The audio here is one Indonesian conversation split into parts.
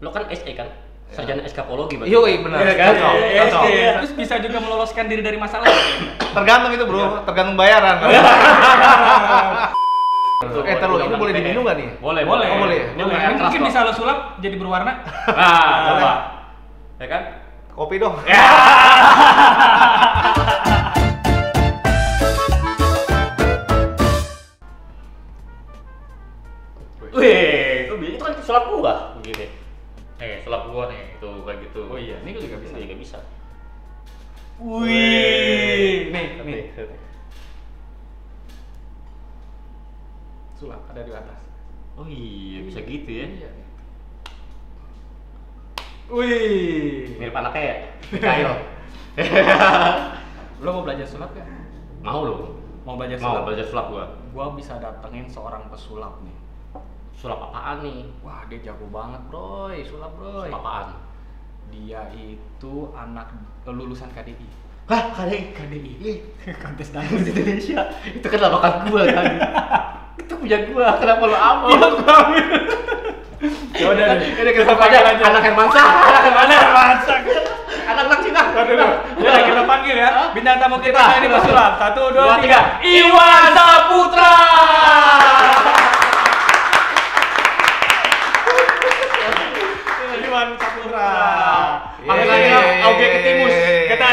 Lo kan SE kan? Sarjana eskapologi berarti. Yoi, benar. Iya kan? Cocok. Terus bisa juga meloloskan diri dari masalah. Tergantung itu bro, tergantung bayaran. Terlalu ini boleh diminum nggak nih? Boleh. Boleh. Oh, boleh. Ini air keras Mungkin kok. bisa lo sulap jadi berwarna. Nah, coba. Ya kan? Kopi dong. Wih, itu kan sulap gua begini. Sulap gua nih, itu kayak gitu. Oh iya, ini juga bisa. Ini juga bisa. Wih, nih. Sulap ada di atas. Oh iya, bisa gitu ya. Iya. Wih. Mirip anaknya ya? Mikhail. Lo mau belajar sulap ya? Mau lo? Mau belajar Mau sulap? belajar sulap gua. Gua bisa datengin seorang pesulap nih. Sulap apaan nih? Wah, dia jago banget, Bro. Sulap, Bro. Sulap apaan? Dia itu anak lulusan KDI. Hah, KDI? KDI. Kontes dangdut Di Indonesia. Itu kan lawakan gua kan. Itu punya gua, kenapa lo ambil? Ya udah deh. Ini kita panggil aja anak Hermansyah. Anak Cina. Ya, kita panggil ya. Bintang tamu kita ini pesulap. 1, 2, 3. Iwan Saputra. Iwan Saputra. Panggilannya Auge Ketimus. Kita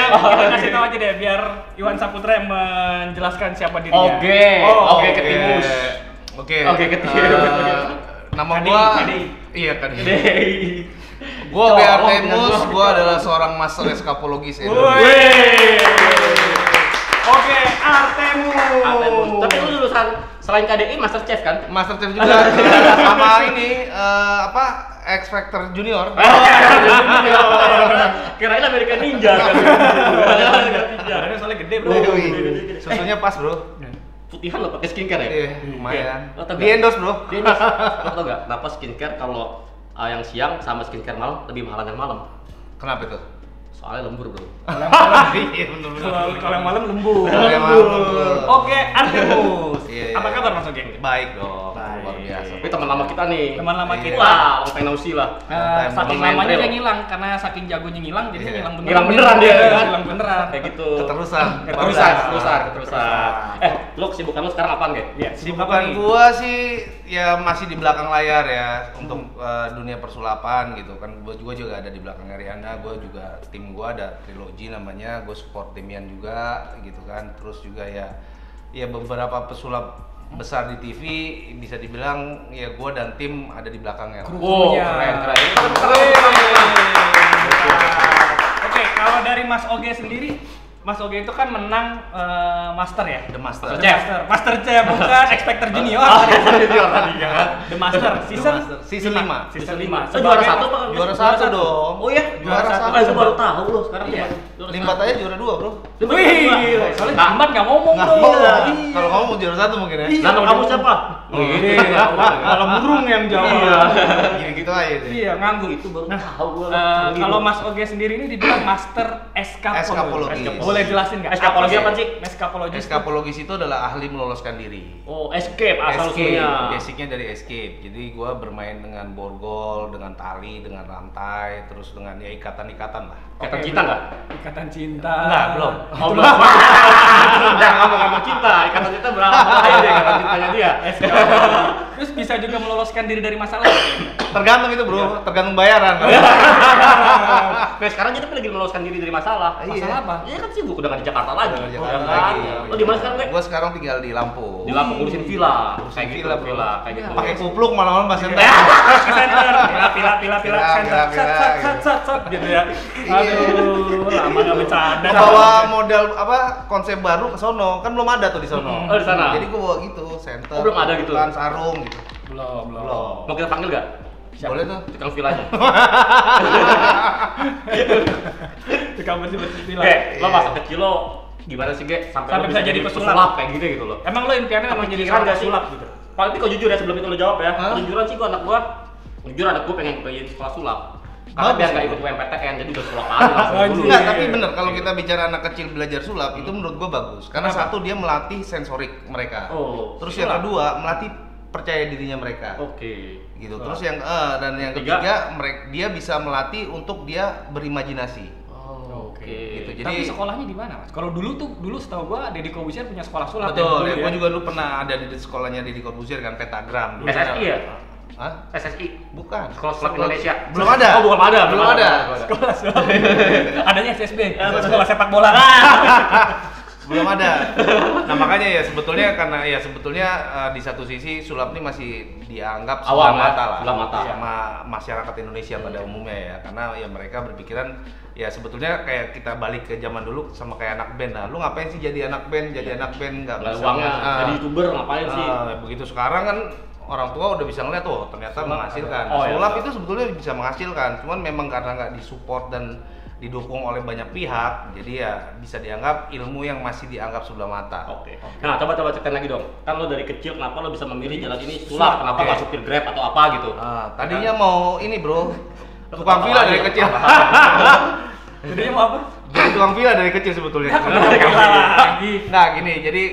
kasih tahu aja deh biar Iwan Saputra yang menjelaskan siapa dirinya. Auge Ketimus. Oke. Oke, Ketimus. Nama KDI, gua KDI. Iya KDI. Dei. Gua Artemus, gua adalah seorang master eskapologis Indonesia. Wih. Oke, Artemus. Tapi lu lulusan selain KDI Master Chef kan? Master Chef juga sama ini X Factor Junior. Kirain American Ninja kan. Badannya soalnya gede, Bro. Susunya pas, Bro. Putihan lo pakai skincare ya? Iya, lumayan. Lo tau Di endorse, Bro. Dia nih, lo tau gak kenapa skincare kalau yang siang sama skincare malam lebih mahalan yang malam? Kenapa itu? Soalnya lembur bro. Iya, bener-bener. Kalau yang malam lembur. Kalau yang malam lembur. Oke, Artemus. Iya. Apa kabar Mas Oge? Baik dong, Baik. luar biasa. Tapi teman lama kita nih. Teman lama Iya. kita. Wah, long time no see lah. Saking main lamanya trail. dia ngilang karena saking jagonya ngilang jadi Iya. ngilang beneran. Ngilang beneran dia, kan? Ngilang beneran. Kayak gitu. Keterusan. Keterusan. Lo kesibukan lo sekarang apaan, Ge? Iya, Sibukan gua sih ya masih di belakang layar ya untuk dunia persulapan gitu kan. Gua juga ada di belakang Ariana, gua juga tim gua ada Trilogy namanya, gua support timian juga gitu kan. Terus juga ya beberapa pesulap besar di TV bisa dibilang ya gua dan tim ada di belakangnya. Oh, Krunya. keren. Oke, kalau dari Mas Oge sendiri, Mas Oge itu kan menang Master ya? The Master. The Master. Master Chef, bukan X Factor Junior. Junior tadi kan. The Master season Season 5. Season 5. Juara satu apa? Juara satu dong. Oh iya, Juara satu. Gue baru tahu lo sekarang. Iya. Limbat aja juara 2, Bro. Wih, soalnya Jimbat nggak ngomong Nggak tuh. bisa. Kalau kamu mau juara 1 mungkin ya. Nah, nama kamu siapa? Kalau burung yang jawab. Gitu aja deh. Iya, nganggur. Itu baru tahu gue. Kalau Mas Oge sendiri ini dibilang Master Eskapologi. Eskapologi. Boleh jelasin nggak? Eskapologi apa sih? Eskapologi. Eskapologis itu adalah ahli meloloskan diri. Oh, escape asal Escape, usulnya. basicnya dari escape. Jadi gua bermain dengan borgol, dengan tali, dengan rantai, terus dengan ya ikatan-ikatan lah. Kata Oke, cinta nggak? Ikatan cinta. Enggak, belum. Oh, belum. Jangan ngomong cinta. Ikatan cinta berapa aja deh ikatan cintanya dia. Terus bisa juga meloloskan diri dari masalah. Tergantung itu, Bro. Tergantung bayaran. Nah, sekarang kita lagi meloloskan diri dari masalah. Masalah apa? Iya kan sibuk udah nggak di Jakarta lagi. Udah nggak di Jakarta Ya kan? lagi. Lo di mana sekarang, Ge? Gua sekarang tinggal di Lampung. Di Lampung ngurusin villa. Ngurusin Kayak gitu, villa, bro. kayak gitu. Pakai kupluk malam-malam pas center. Center. Pila Pila, center. pila, Sat gitu ya. Aduh, lama nggak bercanda. Bawa model konsep baru ke sono. Kan belum ada tuh di sono. Oh, di sana. Jadi gua bawa gitu, center. Oh, belum ada gitu? Kan sarung gitu. Belum. Mau kita panggil nggak? Siapa? Boleh tuh. Tukang villanya. Tukang bersih-bersih villa. Ge, lo masa kecil lo gimana sih, Ge? Sampai lo bisa jadi pesulap. kayak gitu lo. Emang lo impiannya emang jadi Kepikiran seorang nggak sih? pesulap gitu? Tapi kok jujur ya sebelum itu lo jawab ya. Hah? Jujuran sih gua jujur anak gua pengen jadi sekolah sulap. Karena Bagus. biar nggak ikut UMPTN, jadi udah sulap aja langsung dulu. Enggak, tapi bener kalau kita bicara anak kecil belajar sulap itu menurut gua bagus. Karena Kenapa? satu dia melatih sensorik mereka. Oh, Terus sulap. yang kedua melatih percaya dirinya mereka. Oke. Gitu. Terus yang dan yang Ketiga? ketiga dia bisa melatih untuk dia berimajinasi. Oh, oke. Gitu. Jadi Tapi sekolahnya di mana, Mas? Kalau dulu setahu gua Deddy Corbuzier punya sekolah sulap. betul, ya, gue juga dulu pernah ada di sekolahnya di Corbuzier kan, Pentagram. Dulu SSI ya? Hah? SSI. Bukan. Sekolah Sulap Indonesia. Belum ada. Oh, belum ada. Belum ada. Sekolah sulap. Adanya SSB, sekolah sepak bola. Belum ada. Nah makanya ya sebetulnya karena ya sebetulnya di satu sisi sulap ini masih dianggap Awam, sebelah mata ya? lah Sebelah mata. sama masyarakat Indonesia pada umumnya ya, karena ya mereka berpikiran ya sebetulnya kayak kita balik ke zaman dulu sama kayak anak band. Nah lu ngapain sih jadi anak band, nggak Nggak bisa uangnya. Jadi YouTuber ngapain sih? begitu sekarang kan orang tua udah bisa ngeliat tuh ternyata menghasilkan. Oh, iya. Sulap itu sebetulnya bisa menghasilkan, cuman memang karena nggak disupport dan didukung oleh banyak pihak, jadi ya bisa dianggap ilmu yang masih dianggap sebelah mata. Oke. Nah, coba ceritain lagi dong. Kan lo dari kecil kenapa lo bisa memilih jalan ini sulap? Kenapa Oke. nggak supir Grab atau apa gitu? Tadinya mau ini bro, tukang villa dari kecil. Jadinya mau apa? Jadi tukang villa dari kecil sebetulnya. Lagi. Nah gini, jadi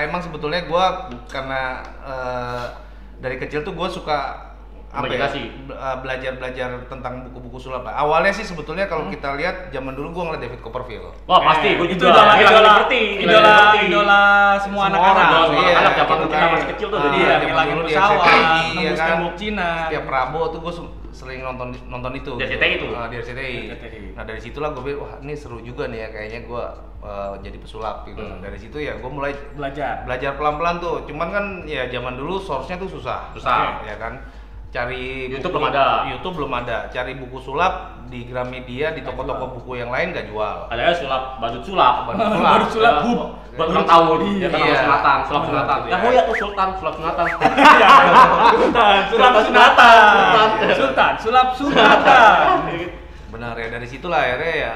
emang sebetulnya gua karena dari kecil tuh gua suka Imajinasi. belajar tentang buku-buku sulap. Awalnya sih sebetulnya kalau kita lihat zaman dulu gua ngeliat David Copperfield. Wah, pasti. Gue Itu juga. idola semua anak-anak. orang. Iya, Anak zaman gitu kita kan. masih kecil tuh. Ah, Iya, zaman ngilangin dulu di pesawat, RCTI, nembus kan. tembok Cina. Setiap Prabowo tuh gue sering nonton itu. Di RCTI tuh? Di RCTI. Nah dari situlah gue pikir, wah ini seru juga nih ya, kayaknya gue jadi pesulap gitu. Dari situ ya gue mulai belajar pelan-pelan tuh. Cuman kan ya zaman dulu source-nya tuh susah. Susah. Ya kan. Cari YouTube buku- belum ada. YouTube belum ada. Cari buku sulap di Gramedia, di toko-toko buku yang lain nggak jual. Ada sulap, badut sulap. Badut sulap, hub. Buat ulang tahun. Ya kan Iya. sama sunatan, sulap sunatan. Iya. Ya, ya tuh sultan, sulap sunatan. Sulap sunatan. Sulap sunatan. Benar ya, dari situlah akhirnya ya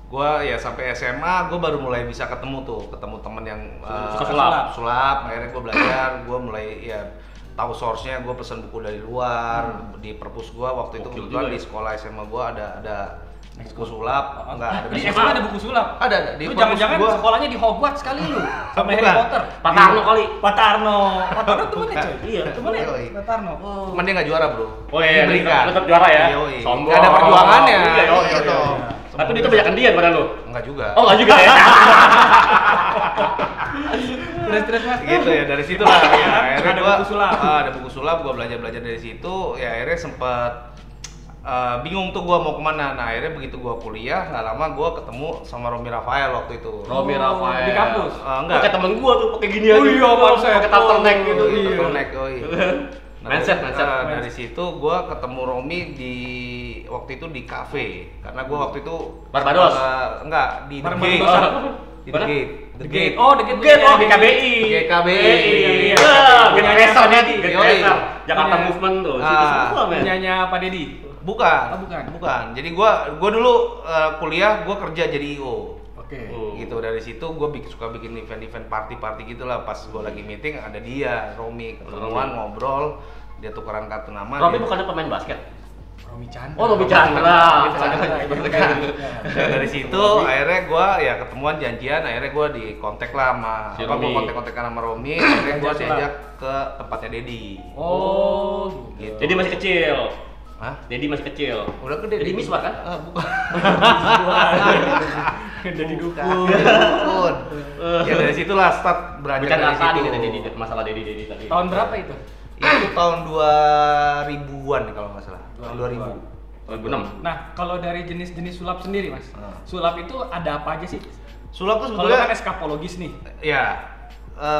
gua ya sampai SMA gua baru mulai bisa ketemu temen yang Suka sulap. sulap. Akhirnya gua belajar, gua mulai ya tahu source-nya, gua pesen buku dari luar. Di perpus gua waktu itu Gokil kebetulan juga di ya. sekolah SMA gua ada buku sulap, enggak ada Di buku SMA ada buku sulap. Ada di Lu perpus jangan-jangan gua. sekolahnya di Hogwarts kali lu. Sama Harry Bukan. Potter. Pak Tarno kali. Pak Tarno temennya coy. Iya, temennya. Yoi. Pak Tarno. Cuman dia nggak juara, Bro. Oh iya, Diberikan. tetap juara ya. Yoi. Sombong. Nggak ada perjuangannya. Iya, iya, iya, Gitu. iya. Tapi itu banyak dia pada lu. Enggak juga. Oh, enggak juga ya. Terus Mas. Gitu ya, dari situ lah ya, akhirnya Ada gua buku sulap. ada buku sulap, gua belajar dari situ ya, akhirnya sempet bingung tuh gua mau kemana. Nah akhirnya begitu gua kuliah nggak lama gua ketemu sama Romi Rafael waktu itu. Romi Rafael. Di kampus? Enggak. Pakai temen gua tuh pakai gini aja. Oh iya, panset. Pakai turtleneck gitu. Iya. Iya. Turtleneck, oi. Mindset. Dari situ gua ketemu Romi di waktu itu di kafe, karena gua waktu itu Barbados? enggak di The Barbados. Gate. Di The Mana? Gate. The Gate. Oh, The Gate. Gate, oh GKBI. GKBI. Iya. Gate Racer nih, Gate Yoi. Racer. Jakarta Punya- Movement tuh. Ah. Situ semua, men. Punyanya Pak Deddy. Bukan. Oh, bukan. Jadi gua dulu kuliah gua kerja jadi IO. Oke. Gitu, dari situ gua suka bikin event-event party gitulah. Pas gua lagi meeting ada dia, Romi, ketemuan Romi. ngobrol, dia tukeran kartu nama. Romi dia- bukannya pemain basket? Romi Chandra. Oh, Romi Chandra. Dan dari situ akhirnya gua ya ketemuan janjian, akhirnya gua di kontak lah sama Si gua Romi. kontak-kontakan sama Romi, akhirnya gua Ajak diajak ke tempatnya Dedi. Oh, Gitu. Jadi masih kecil. Hah? Dedi masih kecil. Udah gede. Jadi miswar kan? Bukan. Jadi dukun. Dukun. Ya dari situlah start beranjak Bukan dari tadi situ. Dedi masalah Dedi tadi. Tahun berapa itu? Itu tahun 2000-an kalau nggak salah. Tahun 2000. 2006. Nah, kalau dari jenis-jenis sulap sendiri, Mas. Sulap itu ada apa aja sih? Sulap tuh Kalau sebetulnya kan eskapologis nih. ya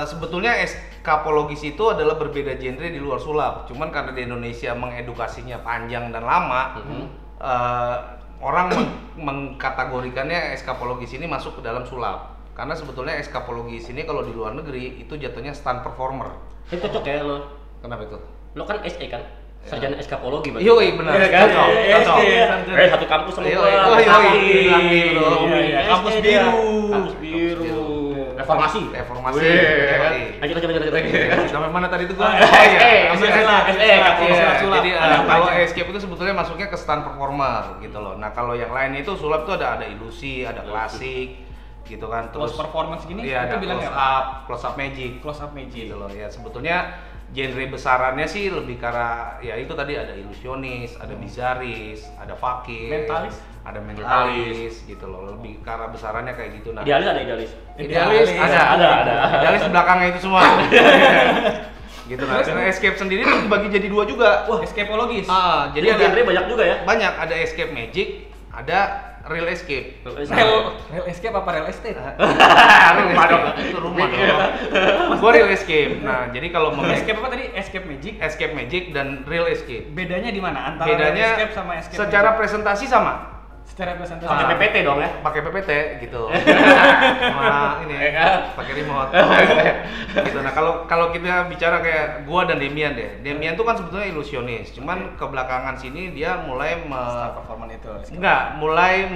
sebetulnya eskapologis itu adalah berbeda genre di luar sulap. Cuman karena di Indonesia mengedukasinya panjang dan lama, orang mengkategorikannya eskapologis ini masuk ke dalam sulap. Karena sebetulnya eskapologis ini kalau di luar negeri itu jatuhnya stunt performer. Itu cocok ya lo. Kenapa itu? Lo kan SE kan? Sarjana eskapologi berarti. Yoi, benar. Iya kan? Cocok, cocok. Satu kampus sama Yoi, gua. yoi, Sakti. Sakti, bro. Iya, iya. SE Kampus dia. biru. Kampus biru. Reformasi. Reformasi. Wih, Yoi. lanjut. Sampai mana tadi itu gua? SE, Ambil SE, SE. kampus Iya, sulap. jadi Ada apa kalau aja? escape itu sebetulnya masuknya ke stunt performer gitu loh. Nah kalau yang lain itu sulap tuh ada ilusi, ada klasik, gitu kan. Close performance gini, iya, itu ada bilangnya close up magic. Close up magic. Gitu loh ya. Sebetulnya genre besarannya sih lebih ke arah ya itu tadi ada ilusionis, ada bizaris, ada fakir, Mentalis. ada mentalis gitu loh. Lebih ke arah besarannya kayak gitu. Nah, Idealis ada idealis. idealis Ada. idealis di belakangnya itu semua. Gitu nah. Escape sendiri tuh dibagi jadi dua juga. Wah, escapologis. Jadi Jadi genre ada banyak juga ya. banyak, ada escape magic, ada real escape. Real escape apa real estate? Rumah dong, itu rumah dong. Gua real escape. Nah, jadi kalau Escape apa tadi? Escape magic. escape magic dan real escape. Bedanya di mana antara real Bedanya escape sama escape secara magic? presentasi sama. Secara presentasi. Pakai PPT dong ya. Pakai PPT gitu. Sama ini Ya kan? pakai remote. Gitu. Nah, kalau kita bicara kayak gua dan Demian deh. Demian tuh kan sebetulnya ilusionis. Cuman kebelakangan sini dia mulai Star performance itu. mulai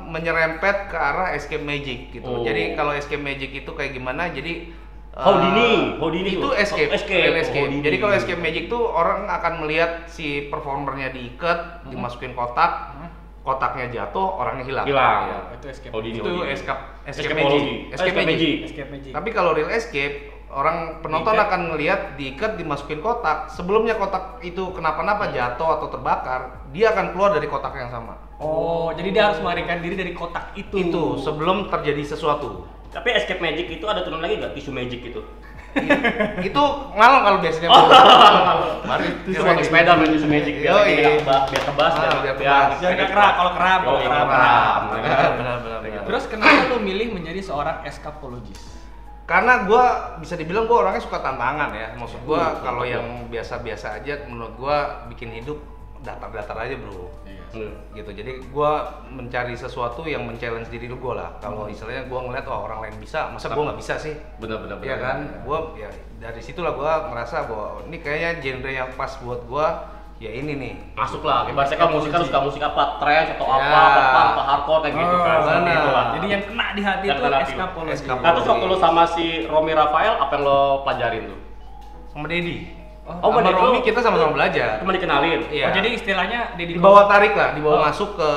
menyerempet ke arah escape magic gitu. Oh. Jadi kalau escape magic itu kayak gimana? Jadi Houdini itu tuh. escape, real escape. Houdini. Jadi kalau escape magic tuh orang akan melihat si performernya diikat, dimasukin kotak, kotaknya jatuh, orangnya hilang. Hilang. Iya, itu escape. Houdini. Itu Houdini. escape Escapology. magic. Escape magic. Escape magic. Tapi kalau real escape, orang penonton Diikat. akan melihat diikat, dimasukin kotak. Sebelumnya kotak itu kenapa-napa jatuh atau terbakar, dia akan keluar dari kotak yang sama. Oh, jadi dia harus melarikan diri dari kotak itu. Itu sebelum terjadi sesuatu. Tapi escape magic itu ada turun lagi nggak? Tisu magic itu. Itu ngalong kalau biasanya. Mari Itu pakai sepeda main tisu magic biar Yoi. biar tebas biar tebas. Jangan kayak kerap, kalau kerap, kalau Yoi, kerap. kerap. Benar. Terus kenapa lu milih menjadi seorang escapologist? Karena gua bisa dibilang gua orangnya suka tantangan ya. Maksud gua kalau yang biasa-biasa aja menurut gua bikin hidup datar-datar aja, Bro. Gitu. Jadi gua mencari sesuatu yang men-challenge diri gua lah. Kalau istilahnya gua ngeliat orang lain bisa, masa gua nggak bisa sih? Benar. Iya kan? Gua ya dari situlah gua merasa bahwa ini kayaknya genre yang pas buat gua. Ya ini nih. Masuk lah. Ibaratnya kan musik kan suka musik apa? Trance atau Ya. apa? Pop atau hardcore kayak gitu kan. Seperti benar. itu lah. Jadi yang kena di hati Yang itu kena hati. escapology. Escapology. Nah, terus waktu lu sama si Romi Rafael, apa yang lo pelajarin tuh? Sama Dedi. Oh, Sama Dedi. Romi kita sama-sama belajar. Cuma dikenalin. Iya. Oh, jadi istilahnya Deddy Dibawa tarik lah, dibawa Oh. masuk ke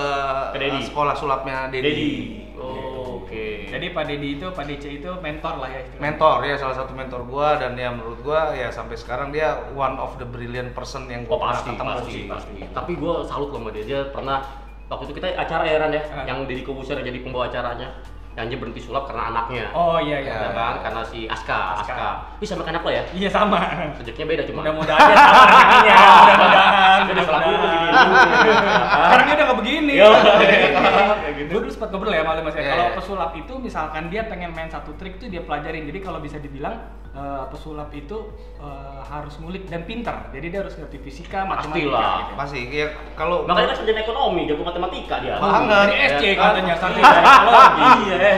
Ke Dedi. sekolah sulapnya Dedi. Dedi. Oh, oke. Jadi Pak Deddy itu, Pak DC itu mentor lah ya istilahnya. Mentor ya, salah satu mentor gua, dan ya menurut gua ya sampai sekarang dia one of the brilliant person yang Oh gua pasti, pernah ketemu pasti, sih. pasti. Tapi gue salut loh sama dia. Dia pernah waktu itu kita acara ya Ran ya, yang Deddy Kobuser jadi pembawa acaranya. Yang dia berhenti sulap karena anaknya. Oh iya Ya. iya. Ya kan? Karena si Aska. Ih sama kayak anak lo ya? Iya sama. Rezekinya beda cuma. Mudah-mudahan dia sama rezekinya. Mudah-mudahan. Udah salah dulu gini. Sekarang dia udah nggak begini. Yo. Kayak gitu. Gue dulu sempat ngobrol ya malam mas ya. Iya, Kalau iya. pesulap itu misalkan dia pengen main satu trik tuh dia pelajarin. Jadi kalau bisa dibilang pesulap itu harus ngulik dan pintar. Jadi dia harus ngerti fisika, matematika. Pastilah. Gitu. Pasti ya kalau Makanya kan sarjana ekonomi, jago matematika dia. Banget. Dari SC Ya kan? katanya satu psikologi. Iya,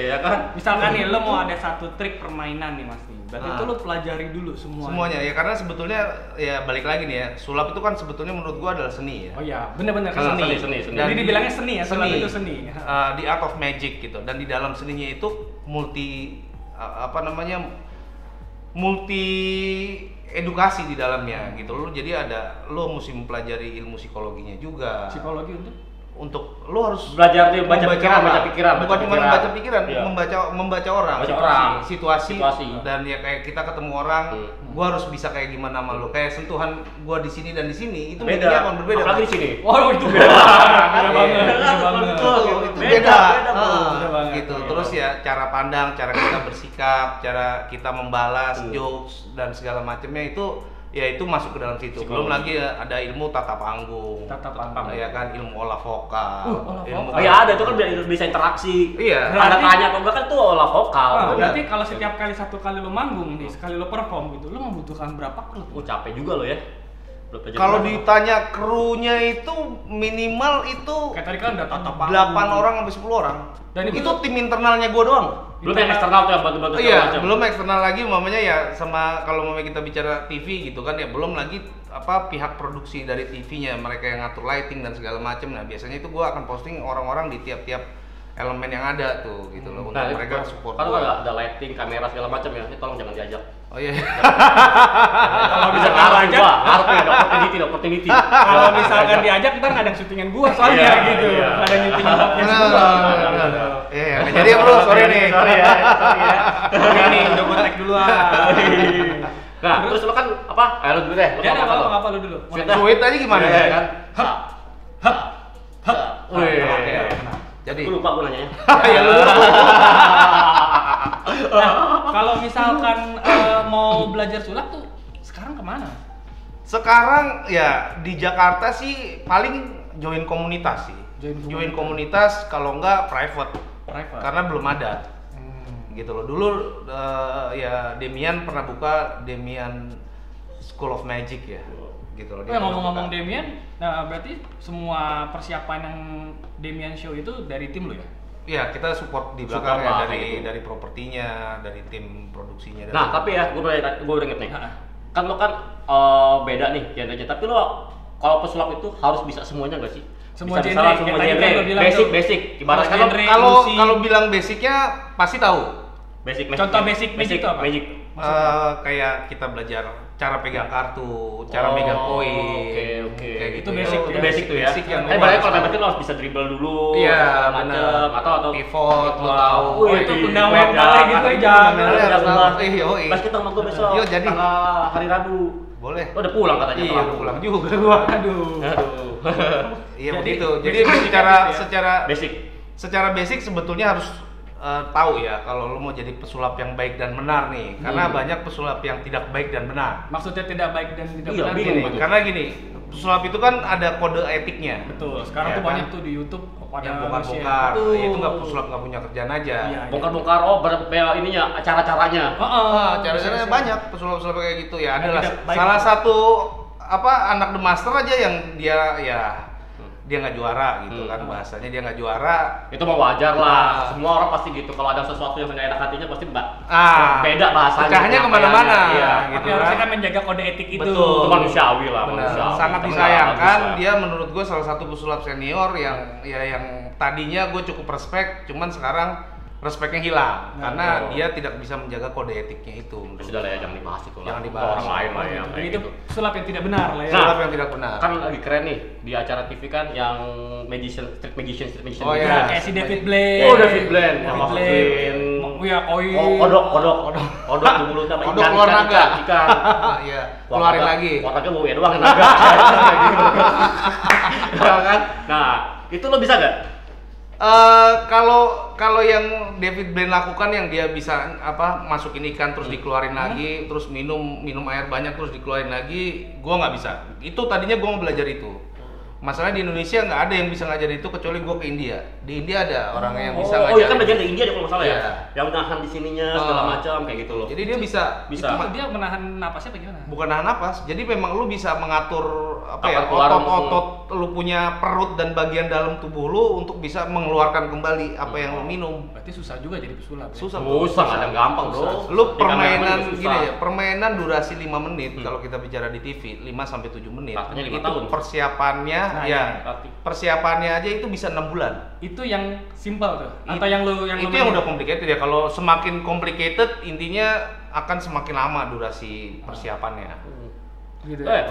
ya kan? Misalkan nih lo mau ada satu trik permainan nih mas nih. Berarti Ah. itu lo pelajari dulu semuanya ya, karena sebetulnya ya balik lagi nih ya, sulap itu kan sebetulnya menurut gua adalah seni ya. Oh iya, bener-bener Seni, seni. seni. Jadi dibilangnya seni ya, sulap itu seni. The art of magic gitu, dan di dalam seninya itu multi multi edukasi di dalamnya gitu loh. Jadi lo mesti mempelajari ilmu psikologinya juga. Psikologi Untuk lo harus Belajar dia baca pikiran, bukan cuma membaca pikiran, Iya. membaca orang, Baca orang. situasi, Situasi. dan ya kayak kita ketemu orang, gua harus bisa kayak gimana sama lo, kayak sentuhan gua di sini dan di sini itu Beda. meaningnya akan berbeda. Apalagi di Pak. sini. Oh itu beda. Beda banget. Beda banget. Itu Beda, beda, beda, Ah, beda banget. gitu. Terus ya cara pandang, cara kita bersikap, cara kita membalas jokes dan segala macamnya itu ya itu masuk ke dalam situ. Belum lagi ya, ada ilmu tata panggung, Tata panggung. ya kan, ilmu olah vokal, olah ilmu Oh ya ada itu kan bisa interaksi. Iya. Ada Berarti- tanya atau enggak kan itu olah vokal. Ah, berarti kalau setiap kali satu kali lo manggung nih, sekali lo perform gitu, lo membutuhkan berapa kru? Oh capek juga lo ya. Lo pelajari Kalau berapa? ditanya krunya itu minimal itu Kayak tadi kan udah tata panggung. 8 orang sampai 10 orang. Dan itu tim internalnya gua doang. belum yang eksternal tuh yang bantu-bantu segala Iya, macam. belum eksternal lagi umpamanya ya, sama kalau mau kita bicara TV gitu kan ya, belum lagi pihak produksi dari TV-nya, mereka yang ngatur lighting dan segala macam. Nah, biasanya itu gua akan posting orang-orang di tiap-tiap elemen yang ada tuh gitu loh untuk Nah, mereka support. Kalau gua. ada lighting, kamera segala macam ya, ini tolong jangan diajak. Oh iya. Kalau bisa diajak, harus ada opportunity. kalau misalkan diajak ntar nggak ada yang syutingan gua soalnya Iya, gitu. iya. Nggak ada yang syutingin podcast gua. Iya, nggak jadi ya bro, sorry nih. Sorry ya. Oke nih, udah gua tag duluan. Nah, terus lo kan apa? Lu dulu deh. Ya udah apa lu dulu. Sweet dah. Sweet aja gimana Iya, ya? kan? Wih. Jadi. Gue lupa gue nanya. Ya lu. Nah, kalau misalkan mau belajar sulap tuh sekarang kemana? Sekarang ya di Jakarta sih paling join komunitas sih. Join komunitas kalau enggak private. Karena belum ada. Gitu loh. Dulu ya Demian pernah buka Demian School of Magic ya. Gitu loh. Oh, ngomong-ngomong Demian, nah berarti semua persiapan yang Demian Show itu dari tim lo ya? Iya, kita support di belakang ya dari propertinya, dari tim produksinya. Nah, tapi ya gue udah inget nih. Kan lo kan beda nih genrenya, tapi lo kalau pesulap itu harus bisa semuanya nggak sih? Semua Bisa genre, semua kayak tadi genre, kan lo bilang basic. Ibaratnya genre, kalau bilang basicnya pasti tahu. basic. Contoh basic itu apa? Magic. Kayak kita belajar cara pegang kartu, cara megang koin. Oke. Kayak gitu. Itu basic Itu ya? basic tuh ya. Basic yang Tapi banyak kalau main lo harus bisa dribble dulu. Iya, segala benar. macem, atau pivot, lo tahu. Oh, itu fundamentalnya gitu ya, jangan. Fundamentalnya harus tahu. Yoi. Pas kita sama gue besok. Yuk, jadi. Tanggal hari Rabu. Boleh. Lo udah pulang katanya. Iya, telat. udah pulang juga gua. Aduh. Aduh. Iya Jadi, begitu. Jadi basic secara basic sebetulnya harus tahu ya kalau lo mau jadi pesulap yang baik dan benar nih. Karena banyak pesulap yang tidak baik dan benar. Maksudnya tidak baik dan tidak Iya, benar. bingung Gini. betul. Karena gini, pesulap itu kan ada kode etiknya. Betul. Sekarang Ya tuh kan? banyak tuh di YouTube pada Yang bongkar-bongkar, Betul. itu nggak pesulap nggak punya kerjaan aja. Iya. Bongkar-bongkar ininya acara-caranya. Cara-caranya banyak pesulap-pesulap kayak gitu ya. Yang Adalah tidak baik. salah satu anak The Master aja yang dia nggak juara gitu kan, bahasanya dia nggak juara. Itu mah wajar lah. Semua orang pasti gitu. Kalau ada sesuatu yang nggak enak hatinya pasti beda bahasanya. Pecahnya kemana-mana. Iya. Tapi Gitu harusnya kan. kan menjaga kode etik itu. Betul. Itu manusiawi lah. Benar. Manusiawi. Sangat Kita disayangkan nggak bisa. dia menurut gue salah satu pesulap senior yang tadinya gue cukup respect, cuman sekarang respectnya hilang karena dia tidak bisa menjaga kode etiknya itu. Ya sudah lah ya, jangan dibahas itu lah. Jangan dibahas. Orang lain lah ya. Jadi kayak itu gitu. sulap yang tidak benar lah ya. Nah, Pesulap yang tidak benar. Kan lagi keren nih di acara TV kan yang street magician. Oh, gitu. iya. Kayak si David Blaine. Oh, David Blaine. David Yang Blaine. masukin Ya, koin. Kodok di mulutnya apa? Kodok keluar naga. Ikan. Iya, keluarin lagi. Warnanya gue doang yang naga. Ya kan? Nah, itu lo bisa gak? Kalau yang David Blaine lakukan yang dia bisa masukin ikan terus dikeluarin lagi, terus minum air banyak terus dikeluarin lagi, gua nggak bisa. Itu tadinya gua mau belajar itu. Masalahnya di Indonesia nggak ada yang bisa ngajarin itu kecuali gua ke India. Di India ada orang yang bisa ngajarin. Oh iya kan bagian dari India deh kalau nggak salah ya. Iya. Yang menahan di sininya segala macam kayak gitu loh. Jadi dia bisa. Bisa. Itu dia menahan napasnya apa gimana? Bukan nahan napas, jadi memang lu bisa mengatur Kapan keluar otot-otot lu punya perut dan bagian dalam tubuh lu untuk bisa mengeluarkan kembali apa yang lu minum. Berarti susah juga jadi pesulap. Ya? Susah. Susah, ada yang gampang bro. Lu Di kameramen permainan juga susah. gini ya, permainan durasi 5 menit kalau kita bicara di TV 5 sampai 7 menit. Artinya 5 itu tahun. persiapannya Nah, ya. berarti. Persiapannya aja itu bisa 6 bulan. Itu yang simple tuh. Atau yang lu itu yang udah complicated ya. Kalau semakin complicated intinya akan semakin lama durasi persiapannya. gitu ya.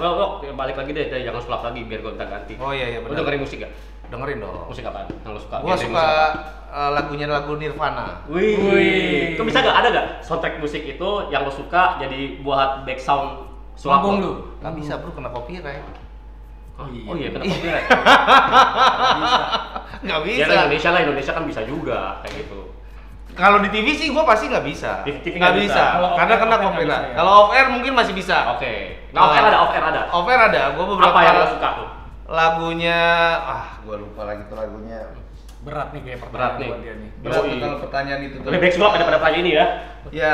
Balik lagi deh, jangan sulap lagi biar gue minta ganti. Oh iya Lu benar. dengerin musik gak? Dengerin dong. Musik apaan? Yang lu suka? Gua Genre suka musik apa? lagunya lagu Nirvana. Wih. Itu bisa gak? Ada gak soundtrack musik itu yang lo suka jadi buat back sound sulap Manggung lo? lu. Gak bisa bro, kena copyright. Oh iya, kenapa copyright? Gak Ya bisa. Indonesia lah, Indonesia kan bisa juga kayak gitu. Kalau di TV sih gua pasti nggak bisa. Di TV Nggak nggak bisa. bisa. Kalau Karena off-air kena nggak copyright. bisa ya? Kalau off air mungkin masih bisa. Oke. Nah, off air ada. Off air ada. Gua beberapa Apa yang lo suka tuh? lagunya gua lupa lagi tuh lagunya. Berat nih kayak Berat pertanyaan nih. buat dia nih. Berat Yoi. tuh kalau pertanyaan itu tuh. Lebih back sulap daripada tanya ini ya. Ya,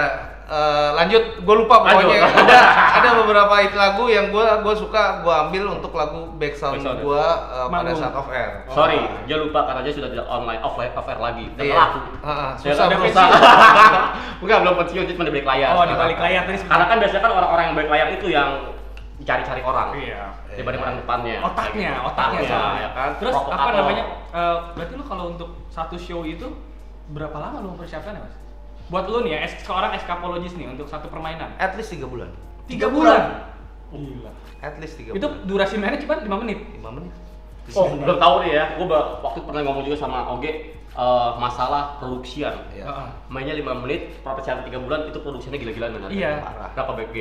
lanjut. Gua lupa pokoknya. Lanjut. ada beberapa hit lagu yang gua suka, gua ambil untuk lagu back sound Back sound. gua pada Manggung. saat off air. Sorry, dia lupa karena dia sudah tidak off air lagi. Dan Iya. laku. Susah Dia bro. Bukan belum pensiun, dia cuma di balik layar. Oh, di balik layar tadi Karena kan biasanya kan orang-orang yang balik layar itu yang dicari-cari orang. Iya. Dibanding orang depannya. Otaknya ya kan. Terus apa Provokator. namanya? Berarti lu kalau untuk satu show itu berapa lama lu mempersiapkannya, Mas? Buat lu nih ya, seorang eskapologis nih untuk satu permainan. At least 3 bulan. 3 bulan. Gila. At least 3 Itu bulan. durasi mainnya cuma 5 menit. 5 menit. Oh, belum tahu nih ya. Gue waktu itu pernah ngomong juga sama Oge masalah produksian. Iya. Heeh. Mainnya 5 menit, persiapan 3 bulan itu produksinya gila-gilaan benar. Iya. Parah. Berapa BG?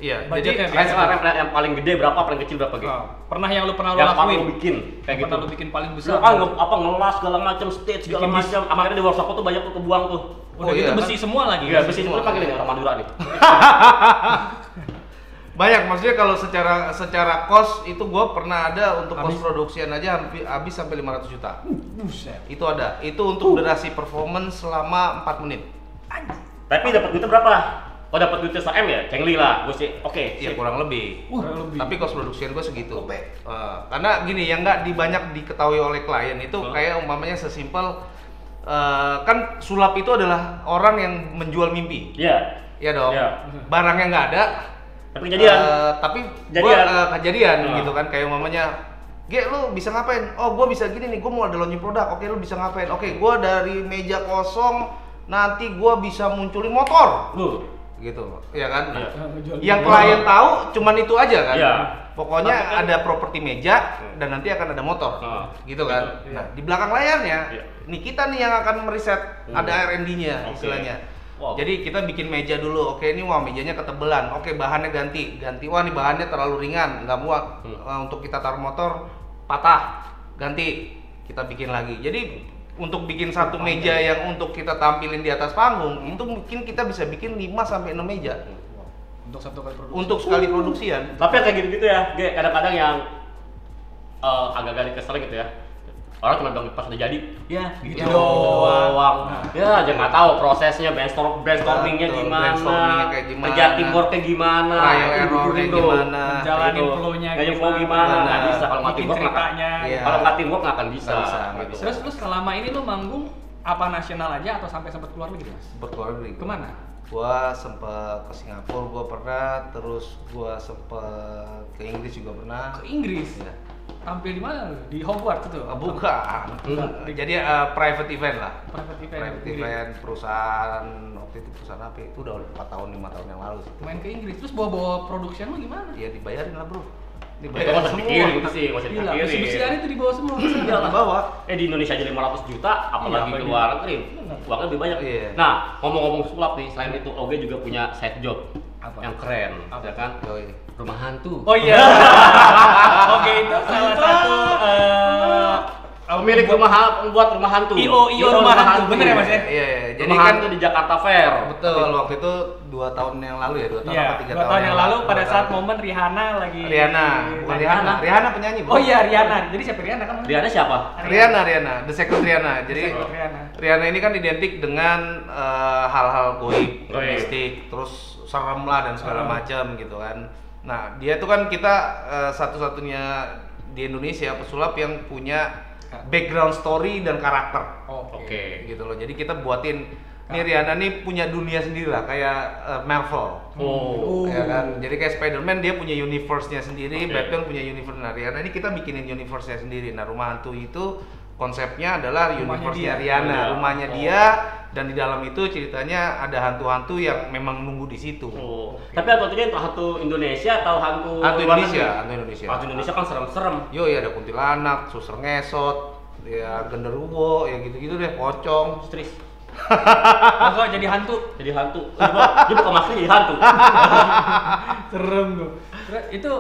Iya, Budgetnya jadi biasa. Yang paling gede berapa, paling kecil berapa G? Pernah yang lu pernah lu Yang paling lakuin? lu bikin kayak gitu. Pernah lu bikin paling Lu besar? kan ngelas segala macam, stage segala Bikin macam. Akhirnya di workshop tuh banyak tuh kebuang tuh. Udah Oh, gitu iya, besi semua lagi. Iya, besi semua panggil ini orang Madura nih. banyak, maksudnya kalau secara cost itu gue pernah ada untuk Habis? cost produksian aja habis sampai 500 juta. Buset. Itu ada. Itu untuk durasi performance selama 4 menit. Tapi dapat duitnya berapa? Oh, dapat duitnya 1 M ya? Cengli lah. Gue sih oke. Ya sip. kurang lebih. Kurang lebih. Tapi cost produksian gue segitu. Karena gini, yang nggak banyak diketahui oleh klien itu kayak umpamanya sesimpel kan sulap itu adalah orang yang menjual mimpi. Iya. Iya dong. Iya. Barangnya nggak ada. Tapi kejadian. Tapi Kejadian. kejadian Ah. gitu kan, kayak umpamanya, Ge, lu bisa ngapain? Oh, gua bisa gini nih, gua mau ada launching produk. Oke, lu bisa ngapain? Oke, gua dari meja kosong nanti gua bisa munculin motor. Gitu, ya kan? Iya. Yang klien tahu cuman itu aja kan? Iya. Pokoknya Tapi kan- ada properti meja dan nanti akan ada motor. Ah. Gitu kan? Iya. Nah, di belakang layarnya, Iya. nih kita nih yang akan meriset, ada R&D-nya Oke. istilahnya. Wow. Jadi kita bikin meja dulu. Oke, ini wah mejanya ketebelan. Oke, bahannya ganti. Wah, nih bahannya terlalu ringan, nggak muat. Untuk kita taruh motor patah. Ganti. Kita bikin lagi. Jadi untuk bikin satu meja yang untuk kita tampilin di atas panggung, itu mungkin kita bisa bikin 5 sampai 6 meja Untuk satu kali produksi. untuk sekali produksian. Tapi yang kayak gitu-gitu ya, Ge, kadang-kadang yang agak-agak keselnya gitu ya. Orang cuma bilang pas udah jadi, ya gitu Ya, doang. Nah. Ya aja nggak tahu prosesnya, brainstormingnya Betul, gimana, brainstormingnya kayak gimana, kerja teamworknya gimana, trial itu errornya dibutuhin tuh. gimana, Jalanin Gitu. flow-nya Ngajin flow gimana, nggak bisa kalau nggak bikin teamwork nggak akan- ceritanya. Iya. kalau nggak teamwork nggak akan bisa. Nggak bisa, nggak Gitu. bisa. Terus lu selama ini lu manggung apa nasional aja atau sampai sempat keluar negeri, Mas? Berkeluar negeri. Kemana? Gua sempet ke Singapura, gua pernah, terus gua sempet ke Inggris juga pernah. Ke Inggris. Iya. Tampil di mana lu? Di Hogwarts itu? Bukan. Jadi private event lah. Private event. Private Inggris. event perusahaan, waktu itu perusahaan apa? Itu udah 4 tahun 5 tahun yang lalu sih. Main ke Inggris. Terus bawa production lu gimana? Ya dibayarin lah, Bro. Itu nggak usah dipikirin itu sih, nggak usah Gila, dipikirin. besi-besian itu dibawa semua. Iya, bawa. Di Indonesia aja 500 juta, apalagi Iya, di luar negeri, uangnya lebih banyak. Iya. Nah, ngomong-ngomong sulap nih, selain itu Oge juga punya side job Apa? yang keren, Apa? ya kan? Yoi. Rumah hantu. Oh iya. Oke, itu salah satu Pemilik buat rumah hantu. IO rumah hantu. Bener ya, Mas ya? Iya, jadi Rumah kan hantu di Jakarta Fair. betul, waktu itu 2 tahun yang lalu ya, 2 tahun Iya, apa 3 2 tahun yang lalu pada 2 saat tahun. momen Rihanna lagi. Rihanna, bukan Rihanna. Rihanna penyanyi, Bro. Oh iya, Rihanna. Jadi siapa Rihanna kan? Rihanna siapa? Rihanna, The Secret Rihanna. Jadi Rihanna. Rihanna ini kan identik dengan hal-hal goib, Goib. mistik, terus serem lah dan segala macam gitu kan. Nah, dia tuh kan kita satu-satunya di Indonesia pesulap yang punya background story dan karakter. Oke. Gitu loh. Jadi kita buatin nih Rihanna nih punya dunia sendiri lah kayak Marvel. Oh. Ya kan, jadi kayak Spider-Man dia punya universe-nya sendiri, Oke. Batman punya universe. Nah, Rihanna ini kita bikinin universe-nya sendiri. Nah, rumah hantu itu konsepnya adalah Rumahnya universe-nya dia. Rihanna, Oh, iya. rumahnya Oh. dia, dan di dalam itu ceritanya ada hantu-hantu yang memang nunggu di situ. Oh. Tapi hantunya hantu Indonesia atau hantu Hantu luar Indonesia, negeri? hantu Indonesia. Hantu Indonesia kan serem-serem. Yo, ya ada kuntilanak, suster ngesot, ya genderuwo, ya gitu-gitu deh, pocong. Stris. Pokoknya jadi hantu. Jadi hantu. Dia bukan maksudnya jadi hantu. Serem tuh. Terus itu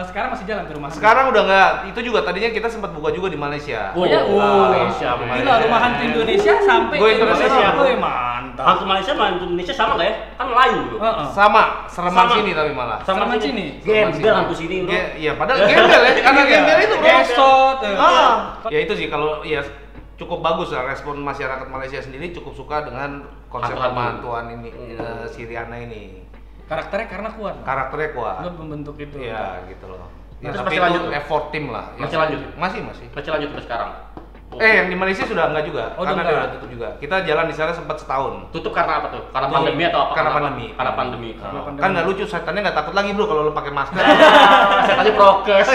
sekarang masih jalan ke rumah. Sekarang udah nggak, itu juga tadinya kita sempat buka juga di Malaysia. Oh, ya, Malaysia. Gila, rumah hantu Indonesia sampai Go ke internasional. Indonesia. Wih, mantap. Hantu Malaysia sama hantu Indonesia sama nggak ya? Kan Melayu loh. Heeh. Sama, sereman Sama. sini tapi malah. Sama sini. Gembel hantu sini bro. Iya, padahal gembel ya, karena gembel itu bro. Gesot. Ya itu sih kalau ya cukup bagus lah respon masyarakat Malaysia sendiri cukup suka dengan konsep Hantu-hantu. pemantuan ini, si Rihanna ini. Karakternya karena kuat. Karakternya kuat. Lu membentuk itu. Iya gitu loh. Ya, Terus tapi masih itu lanjut? effort tim lah. Masih Ya, lanjut? Masih. Masih lanjut sampai sekarang. Yang di Malaysia sudah enggak juga, Oh, karena enggak. dia udah tutup juga. Kita jalan di sana sempat setahun. Tutup karena apa tuh? Karena pandemi atau apa? Karena Kenapa? pandemi. Karena pandemi. Karena pandemi. Kan nggak lucu, setannya nggak takut lagi bro kalau lu pakai masker. Saya tadi prokes.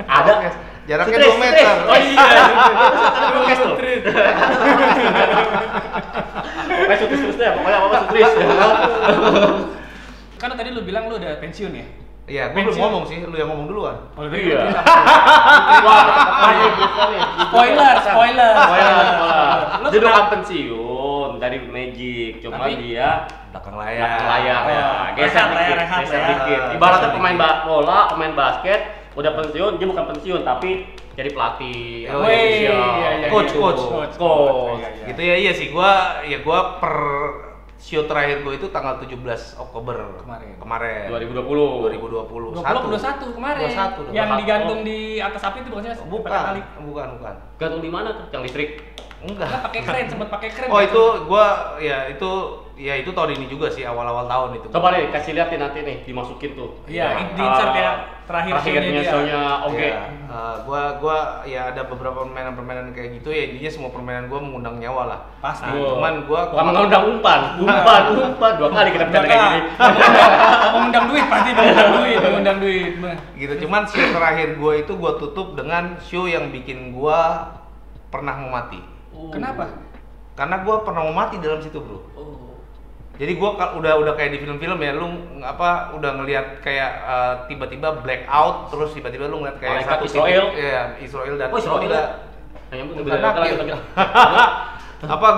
Ada. Jaraknya Sutris, 2 meter. Sutris. Oh iya. Tadi prokes tuh. Pokoknya sutris deh. Pokoknya apa sutris. Kan tadi lu bilang lu udah pensiun ya? Iya, gue belum ngomong sih, lu yang ngomong duluan. Oh, Iya. Wah, Panik bisa nih. Spoiler. Spoiler. Lu Dia kenapa? bukan pensiun dari Magic, cuma Tapi- dia Belakang belakang layar ya. Geser Rehat lah ya, dikit, rehat geser lah ya. dikit. Geser Ibaratnya dikit. pemain bola, pemain basket, udah pensiun, dia bukan pensiun tapi jadi pelatih. Oh, Wih, official. iya, iya, Coach, iya. coach. Coach. Iya, iya. Gitu ya, iya sih, gua per show terakhir gue itu tanggal 17 Oktober kemarin. 2020. 2021. 21 kemarin. 21, Yang 21. digantung di atas api itu bukan sih? Bukan, Kali. bukan. Gantung di mana tuh? Yang listrik. Enggak Enggak. pakai keren, sempat pakai keren. Oh itu gua itu tahun ini juga sih, awal-awal tahun itu. Coba nih kasih lihat nih nanti nih dimasukin tuh. Iya, di insert ya, terakhir show-nya dia. show-nya oke. Iya. Gua ya ada beberapa permainan kayak gitu ya, intinya semua permainan gua mengundang nyawa lah. Pasti. Nah, cuman gua bukan mengundang umpan 2 kali kita bicara kayak gini. Mengundang duit pasti, mengundang duit. gitu. Cuman show terakhir gua itu gua tutup dengan show yang bikin gua pernah mau mati. Kenapa? Karena gua pernah mau mati dalam situ, Bro. Oh. Jadi gua udah kayak di film-film ya, lu udah ngelihat kayak tiba-tiba blackout, terus tiba-tiba lu ngeliat kayak Malaikat satu Israel. titik, iya, Israel dan Oh, Israel. udah Yang bukan nakil.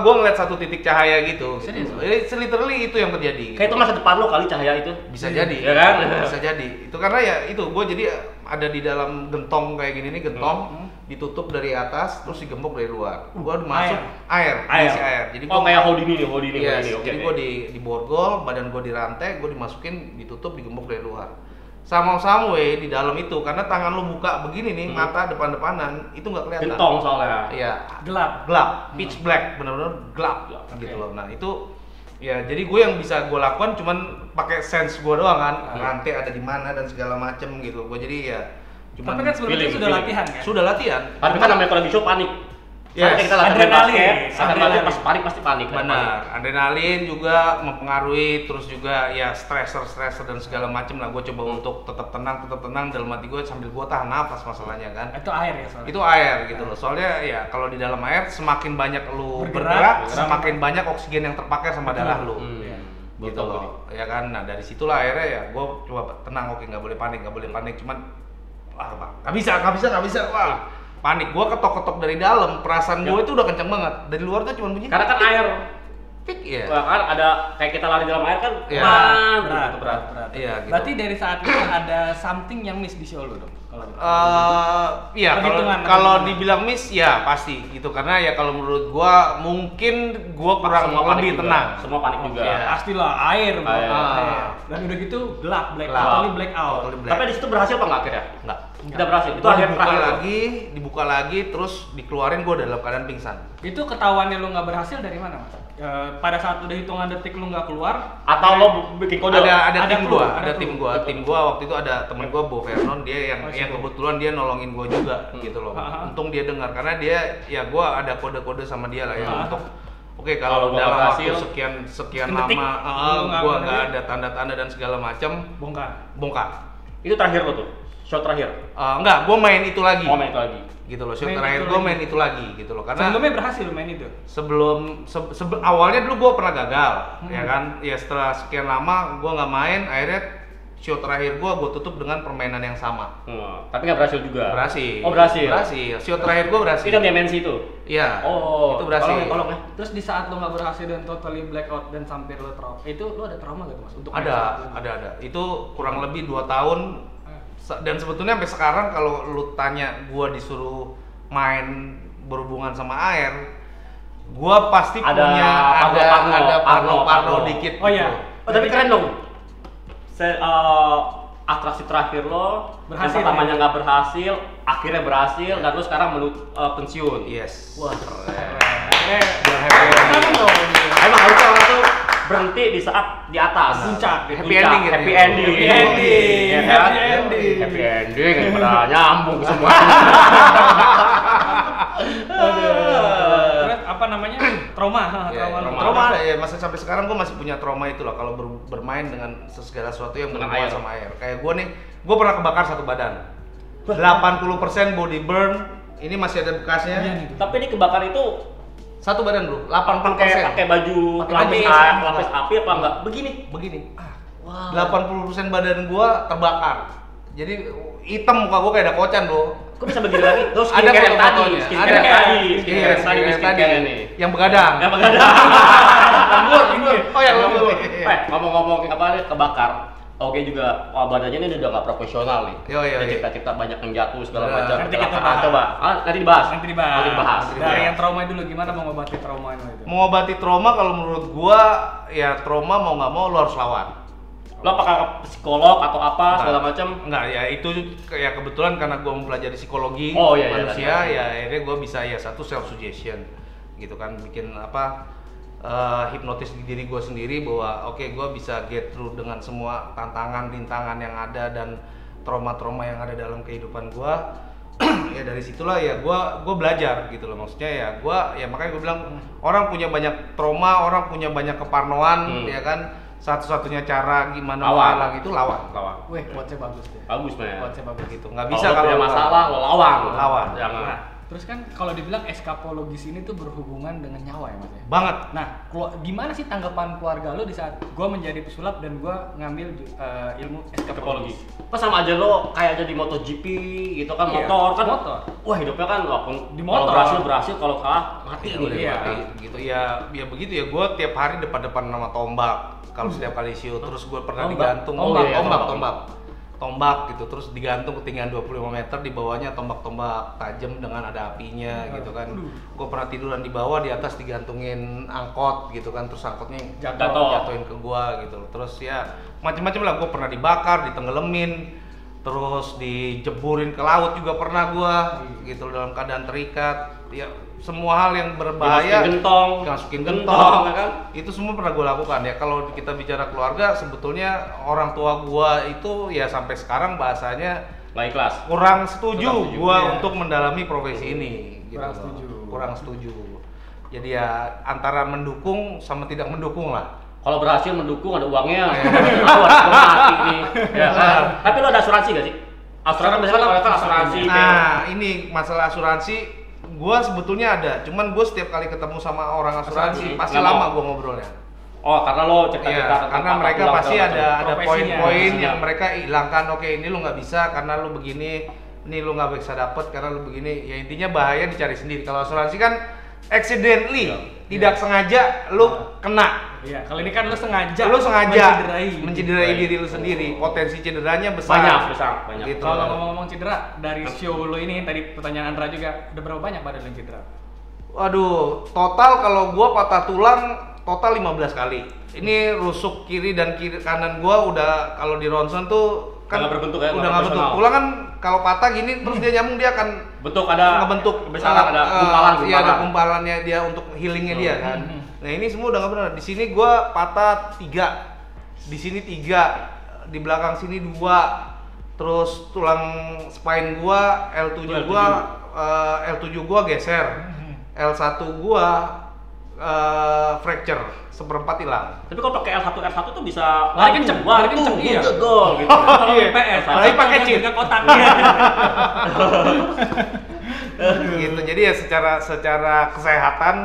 Gua ngeliat satu titik cahaya gitu. Serius? Literally itu yang terjadi. Kayak itu masa depan lo kali cahaya itu. Bisa jadi, ya kan? Bisa jadi. Itu karena ya itu gua jadi ada di dalam gentong kayak gini nih, gentong ditutup dari atas terus digembok dari luar. Gua udah masuk air. Isi air. Jadi oh, gua kayak Houdini nih, Houdini. Yes, Oke. jadi gua di borgol, badan gua dirantai, gua dimasukin, ditutup, digembok dari luar. Sama we di dalam itu karena tangan lu buka begini nih, mata depan-depanan itu nggak kelihatan. Gentong soalnya. Iya, Gelap. pitch black, benar-benar gelap gitu loh. Nah, itu ya jadi gue yang bisa gue lakukan cuman pakai sense gue doang kan, rantai ada di mana dan segala macem gitu. Gue jadi ya cuman Tapi kan sebelum itu sudah latihan kan? sudah latihan. Tapi kan namanya kalau di show panik. Yes. Soalnya kita latihan Adrenalin. basket, adrenalin pas panik pasti panik. Benar, adrenalin juga mempengaruhi, terus juga ya stresser dan segala macem lah. Gue coba untuk tetap tenang dalam hati gue sambil gue tahan nafas masalahnya kan. Itu air ya soalnya. Itu air gitu loh. Soalnya ya kalau di dalam air semakin banyak lu Bergerak, semakin banyak oksigen yang terpakai sama darah lu. Iya. Gitu loh. Ya kan. Nah, dari situlah akhirnya ya gue coba tenang, oke nggak boleh panik, cuman nggak bisa. Wah. Panik, gua ketok-ketok dari dalam, perasaan gua itu udah kenceng banget. Dari luar tuh cuma bunyi. Karena kan air. Pik ya. Kan ada kayak kita lari dalam air kan Iya. berat. Iya, gitu. Berarti dari saat itu ada something yang miss di show lu dong. Kalau gitu. Iya, kalau dibilang miss ya pasti gitu, karena ya kalau menurut gua mungkin gua kurang Semua panik lebih juga. tenang. Semua panik juga. Iya. Pastilah air, Bro. Air. Dan udah gitu gelap, Gelap. totally blackout. Totally black. Tapi di situ berhasil apa enggak akhirnya? Enggak. Tidak berhasil. Itu Gua akhir terakhir. dibuka lagi, terus dikeluarin gua dalam keadaan pingsan. Itu ketahuannya lu nggak berhasil dari mana, Mas? Pada saat udah hitungan detik lu nggak keluar, Atau lo bikin kode? Ada tim crew, gua, ada tim crew. gua waktu itu ada temen gua Bo Vernon, dia yang kebetulan dia nolongin gua juga gitu loh. Untung dia dengar karena dia ya gua ada kode-kode sama dia lah ya untuk oke, Kalau kalau gua dalam berhasil, waktu sekian detik, lama gua nggak ada tanda-tanda dan segala macam bongkar. Itu terakhir lo tuh. Shot terakhir. Enggak, gua main itu lagi. Mau main itu lagi. Gitu loh, show Main terakhir itu gua lagi. main itu lagi gitu loh. Karena sebelumnya berhasil main itu. awalnya dulu gua pernah gagal, ya kan? Ya setelah sekian lama gua nggak main, akhirnya show terakhir gua tutup dengan permainan yang sama. Tapi nggak berhasil juga. Berhasil. Oh, berhasil. Berhasil. Show terakhir gua berhasil. Itu yang dimensi itu. Iya. Oh, itu berhasil. Tolong ya. Terus di saat lu nggak berhasil dan totally blackout dan sampai lu trauma, itu lu ada trauma gak tuh, Mas? Untuk Ada. Itu kurang lebih 2 tahun. Dan sebetulnya sampai sekarang kalau lu tanya gua disuruh main berhubungan sama air, gua pasti Ada punya parno parno dikit. Oh iya. gitu. Oh, tapi keren dong. Atraksi terakhir lo Berhasil, yang pertamanya nggak berhasil, akhirnya berhasil, dan lo sekarang pensiun. Yes. Wah, keren. Keren. Emang harusnya orang tuh berhenti di saat di atas. Puncak. Happy ending gitu Happy ya. ending. Happy ending. Ya kan? Happy ending. Happy ending. Daripada nyambung semua. Terus apa namanya? Trauma. Trauma ada ya, masih sampai sekarang gue masih punya trauma itu lah kalau bermain dengan segala sesuatu yang berhubungan sama air. Kayak gue nih, gue pernah kebakar satu badan. 80% body burn, ini masih ada bekasnya. Tapi ini kebakar itu Satu badan bro, 80%. pakai baju Pakai lapis api apa enggak? Begini. Wow. 80% badan gua terbakar. Jadi hitam muka gua kayak ada kocan bro. Kok bisa begini lagi? Terus Ada yang tadi, fotonya. skincare yang tadi, Skincare nih. yang begadang. Yang begadang. Lembut. Oh ya lembut. Ngomong-ngomong apa nih kebakar. Oke juga, badannya ini udah nggak profesional nih. Iya. Kita banyak yang jatuh segala Nah, macam. nanti kita Kecelakaan. bahas. Coba. Nanti dibahas. Nanti dibahas. Dari Iya. yang trauma dulu, gimana mengobati trauma itu? Mengobati trauma kalau menurut gua ya trauma mau nggak mau lo harus lawan. Lo apakah psikolog atau apa segala macam? Enggak, ya itu kayak kebetulan karena gua mempelajari psikologi Oh, iya, manusia iya. ya akhirnya gua bisa ya satu self suggestion gitu kan, bikin apa hipnotis di diri gue sendiri bahwa oke, gue bisa get through dengan semua rintangan yang ada dan trauma-trauma yang ada dalam kehidupan gue. Ya dari situlah ya gue belajar gitu loh, maksudnya ya makanya gue bilang orang punya banyak trauma, orang punya banyak keparnoan ya kan, satu-satunya cara gimana melawan itu lawan. Wih, quotes-nya bagus deh. Bagus men. Quotes-nya bagus. Gitu nggak Bisa bisa kalau punya masalah lo lawan. Jangan. Nah, terus kan kalau dibilang eskapologis ini tuh berhubungan dengan nyawa ya mas ya? Banget. Nah, gimana sih tanggapan keluarga lo di saat gue menjadi pesulap dan gue ngambil ilmu eskapologis? Pas sama aja lo kayak jadi MotoGP gitu kan, Iya, motor kan. motor. Wah hidupnya kan walaupun Di motor. kalau berhasil kalau kalah mati udah Iya. mati. Gitu ya begitu ya, gue tiap hari depan-depan nama tombak kalau setiap kali show, terus gue pernah Tombak? digantung tombak gitu, terus digantung ketinggian 25 meter, di bawahnya tombak-tombak tajam dengan ada apinya gitu kan. Gue pernah tiduran di bawah, di atas digantungin angkot gitu kan, terus angkotnya jatuhin ke gue gitu. Terus ya macam-macam lah, gue pernah dibakar, ditenggelamin, terus dijeburin ke laut juga pernah gue gitu dalam keadaan terikat. Ya semua hal yang berbahaya, dimasukin gentong, ya kan? Itu semua pernah gue lakukan ya. Kalau kita bicara keluarga, sebetulnya orang tua gue itu ya sampai sekarang bahasanya Nggak ikhlas. kurang setuju gue iya. untuk mendalami profesi ini. Gitu Kurang loh. Kurang setuju. Jadi ya antara mendukung sama tidak mendukung lah. Kalau berhasil mendukung ada uangnya, aku harus mati nih. Ya kan? Tapi lo ada asuransi gak sih? Asuransi misalnya kalau kan asuransi. Nah ini masalah asuransi, gue sebetulnya ada, cuman gue setiap kali ketemu sama orang asuransi pasti nggak lama mau. gue ngobrolnya. Oh karena lo cerita-cerita Iya, tentang karena patah mereka tulang pasti segala macam. ada Profesinya. poin-poin yang mereka hilangkan. Oke, ini lu nggak bisa karena lu begini, ini lu nggak bisa dapet karena lu begini. Ya intinya bahaya dicari sendiri. Kalau asuransi kan accidentally, tidak sengaja lu kena. Iya, kalau ini kan lu sengaja mencederai diri lu sendiri. Potensi cederanya besar. Banyak. Gitu. Kalau ngomong-ngomong cedera, dari show lo ini tadi pertanyaan Andra juga, udah berapa banyak badan yang cedera? Waduh, total kalau gua patah tulang total 15 kali. Ini rusuk kiri dan kanan gua udah kalau di ronsen tuh kan Udah nggak berbentuk ya, udah nggak bentuk. Tulang kan kalau patah gini terus dia nyambung, dia akan bentuk ada ngebentuk besaran, ada gumpalan. Iya, ada gumpalannya dia untuk healingnya dia kan. Nah ini semua udah nggak benar. Di sini gua patah 3, di sini 3, di belakang sini 2, terus tulang spine gua L7 gua geser, L1 gua fracture, seperempat hilang. Tapi kalau pakai L1 tuh bisa Lari kenceng, iya. gol gitu. Kalau Iya. PS, Lari pakai cheat. kotaknya. Gitu. Jadi ya secara kesehatan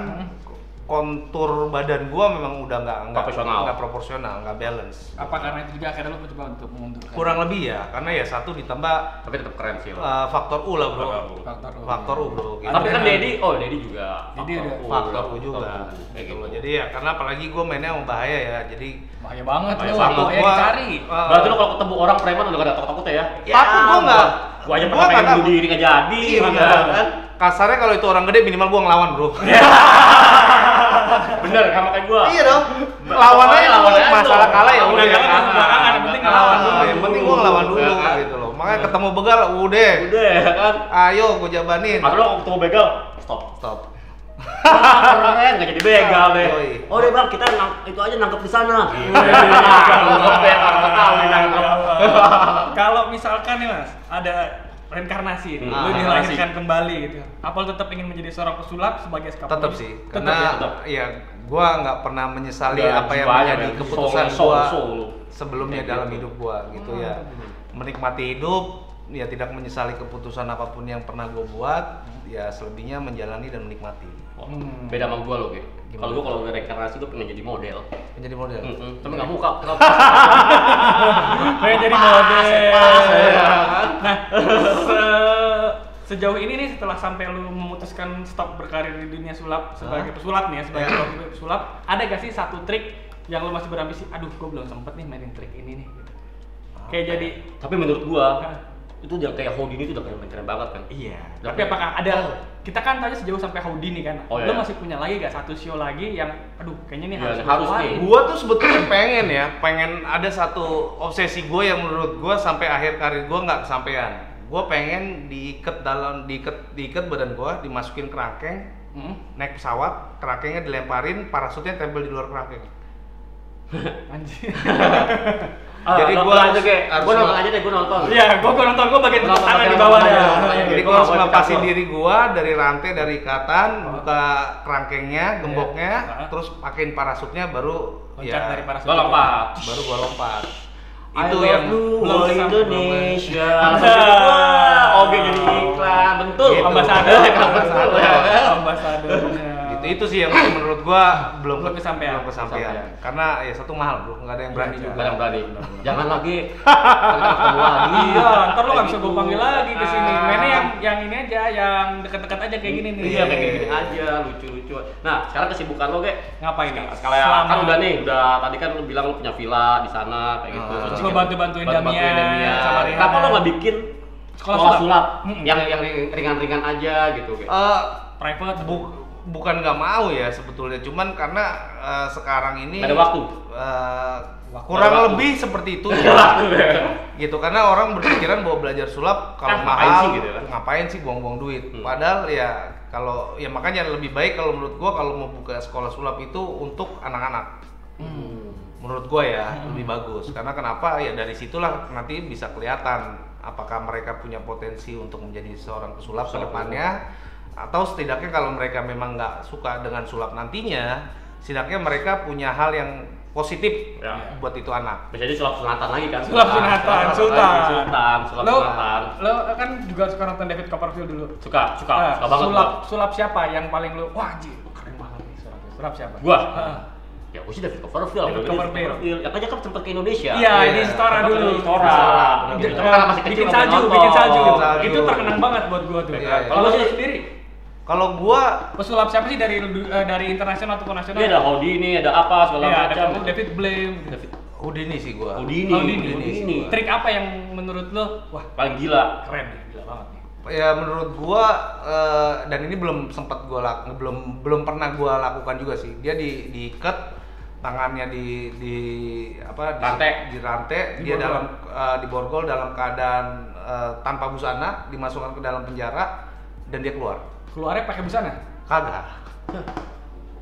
kontur badan gua memang udah nggak proporsional, nggak balance. Apa karena itu juga akhirnya lo coba untuk mengundurkan? Kurang lebih ya, karena ya satu ditambah Tapi tetap keren sih lo. faktor U lah bro. Faktor U bro. Gitu. Tapi kan Dedi juga. Dedi ada Faktor U juga. Kayak Gitu gitu. loh. Jadi ya karena apalagi gua mainnya yang bahaya ya, jadi bahaya banget Bahaya lo, banget. yang dicari. Berarti lo kalau ketemu orang preman udah gak ada takut-takutnya ya? Takut gua nggak. Gua aja Gua pernah pengen nggak bunuh diri nggak jadi. Iya, kan? kan? Kasarnya kalau itu orang gede minimal gua ngelawan bro. Bener, sama kayak gua. Iya dong. Lawan aja dulu. Masalah kalah ya udah. Jangan sembarangan, yang penting ngelawan dulu. Yang penting gua ngelawan dulu Ya kan? gitu loh. Makanya ketemu begal udah. Udah ya kan? Ayo gua jabanin. Atau lo ketemu begal, stop. Stop. Keren, nggak jadi begal deh. Yoi. Oh deh bang, kita itu aja nangkep di sana. Nangkep ya, orang tahu nih nangkep. Kalau misalkan nih mas, ada reinkarnasi nih. Ah, Lu dilahirkan kembali gitu. Apa lu tetap ingin menjadi seorang pesulap sebagai skapoldi? Tetap sih, Tetep karena ya? ya gua nggak pernah menyesali Udah apa yang jiwanya, menjadi kan? keputusan Soul, gua soul. sebelumnya Kayak dalam gitu. hidup gua gitu ya. Menikmati hidup, ya tidak menyesali keputusan apapun yang pernah gua buat, ya selebihnya menjalani dan menikmati. Beda sama gua loh, Ge. Gimana? Kalau gua kalau udah reinkarnasi gua pengen jadi model. Menjadi model. Tapi nggak muka. Pengen jadi model. Nah, sejauh ini nih setelah sampai lu memutuskan stop berkarir di dunia sulap sebagai pesulap nih ya, sebagai pesulap, ada gak sih satu trik yang lu masih berambisi? Aduh, gua belum sempet nih mainin trik ini nih. Gitu. Kayak jadi. Tapi menurut gua Hah? itu yang kayak Houdini itu udah keren banget kan. Iya. Udah Tapi keren. apakah ada? Kita kan tanya sejauh sampai Houdini kan. Oh, Lu iya. masih punya lagi gak satu show lagi yang, aduh, kayaknya nih Iya, harus harus gua nih. keluarin. Gua tuh sebetulnya pengen ada satu obsesi gue yang menurut gua sampai akhir karir gua nggak kesampaian. Gua pengen diikat badan gua, dimasukin kerangkeng, naik pesawat, kerangkengnya dilemparin, parasutnya tempel di luar kerangkeng. Anjir. Jadi Jadi gua gua aja, Ge. harus Gua nonton aja deh, gua nonton. Iya, gua nonton, gua bagian Nonton tangan pakai di bawah nonton ya. aja. Jadi Gua gua harus nggak mau ngelepasin ikut diri gua dari rantai, dari ikatan, buka kerangkengnya, gemboknya, Iya. terus pakein parasutnya, baru Loncat dari parasut. Gua lompat. baru gua lompat. I Itu love yang you, belum all sampai- Indonesia. Wah, oke jadi iklan, bentul. Gitu. Ambasador, Bentul, ya kan? ambasadornya. itu sih yang menurut gua belum Belum kesampaian. kesampaian. Karena ya satu mahal bro, nggak ada yang berani Iya, juga. Gak ada yang berani. Jangan lagi. Kita ketemu lagi. Iya, ntar lu gak bisa gue Gitu. panggil lagi ke sini. Ah. Mainnya yang ini aja, yang dekat-dekat aja kayak gini nih. Iya, kayak gini aja, lucu-lucu. Nah, sekarang kesibukan lo kayak Ngapain nih? sekalian kan udah nih, udah tadi kan lo bilang lo punya villa di sana kayak gitu. Ah. Terus Gua bikin- bantu-bantuin Damian sama Rihanna. Kenapa lo nggak bikin Sekolah sekolah sulap? sulap Mm-mm. yang ringan-ringan aja gitu kayak. Private. Bukan nggak mau ya sebetulnya, cuman karena sekarang ini Ada waktu. kurang Ada waktu. lebih seperti itu Ada waktu, ya. gitu, karena orang berpikiran bahwa belajar sulap kalau Ngapain mahal sih gitu kan? ngapain sih buang-buang duit. Padahal ya kalau ya makanya lebih baik kalau menurut gua kalau mau buka sekolah sulap itu untuk anak-anak. Menurut gua ya lebih bagus, karena kenapa ya dari situlah nanti bisa kelihatan apakah mereka punya potensi untuk menjadi seorang pesulap ke depannya, atau setidaknya kalau mereka memang nggak suka dengan sulap nantinya, setidaknya mereka punya hal yang positif Ya. buat itu anak. Bisa jadi sulap sunatan lagi kan? Sulap sunatan, sultan. Sulap Lo, sunatan. lo kan juga suka nonton David Copperfield dulu. Suka Nah, banget sulap siapa yang paling lo, wah anjir, keren banget nih sulap siapa? Gua. Heeh. Ya, gua sih David Copperfield. David Copperfield. Ya kan dia kan sempat ke Indonesia. Iya, Iya. di Stora Sempat dulu. ke Stora. Di- Gitu. Karena masih kecil bikin nggak salju, nonton. bikin salju. Bikin salju. Itu terkenang banget buat gua tuh. Iya, iya. Kalau lo sendiri, Kalau gua pesulap siapa sih dari internasional ataupun nasional? Ini ada Houdini, ada apa segala Iya, ada macam. David Blame. David Houdini sih gua. Houdini. Houdini. Trik apa yang menurut lo, wah Paling gila. keren nih, gila banget nih. Ya menurut gua dan ini belum sempat gua belum pernah gua lakukan juga sih. Dia diikat tangannya di apa Rantai. di rantai, dia Diborgol. dalam diborgol dalam keadaan tanpa busana, dimasukkan ke dalam penjara dan dia keluar. Keluarnya pakai busana? Kagak.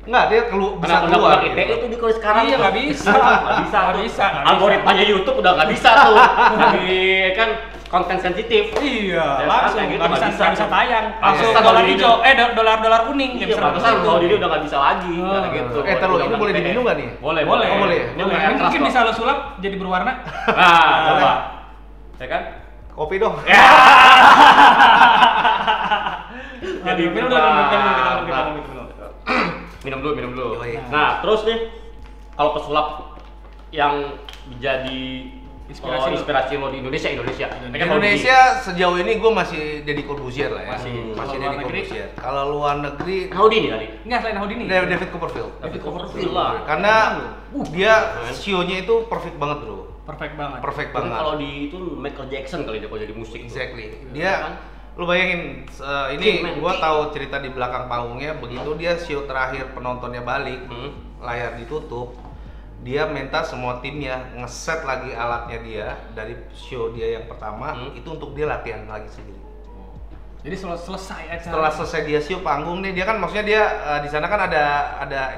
Enggak, dia bisa Karena keluar. undang-undang ITE itu di kalau sekarang Iya, tuh. nggak bisa. Nggak bisa Nggak tuh. bisa, nggak Algoritmanya YouTube udah nggak bisa tuh. Lagi kan konten sensitif. Iya, Ya, langsung kayak gitu, nggak bisa tuh. tayang. Langsung Pantesan dolar Houdini hijau, udah- dolar kuning. nggak Iya, bisa pantesan begitu. kalau dia udah nggak bisa lagi. Oh. Kayak gitu. Ntar lu, ini boleh diminum nggak nih? Boleh, Boleh, Oh, boleh. Ini boleh. air keras Mungkin kok. bisa lo sulap jadi berwarna. Nah, coba. Ya kan? Kopi dong. Jadi minum dulu, minum. minum dulu. Yoi. Nah, terus nih kalau pesulap yang menjadi inspirasi lo di Indonesia. Di Indonesia sejauh ini gue masih Deddy Corbuzier lah ya. Masih. Masih Kalau luar Deddy negeri? Corbuzier. Kalau luar negeri Houdini tadi. Enggak, selain Houdini. David Copperfield. David Copperfield lah. Karena dia show-nya itu perfect banget bro. Perfect banget. Perfect Kan banget. kalau di itu Michael Jackson kali dia kalau jadi musik. tuh. Exactly. Iya Dia kan? lu bayangin ini King, man, gua king. tahu cerita di belakang panggungnya, begitu dia show terakhir penontonnya balik, layar ditutup, dia minta semua timnya ngeset lagi alatnya dia dari show dia yang pertama itu untuk dia latihan lagi sendiri. Jadi selesai acara. Setelah selesai dia show panggung nih, dia kan maksudnya dia di sana kan ada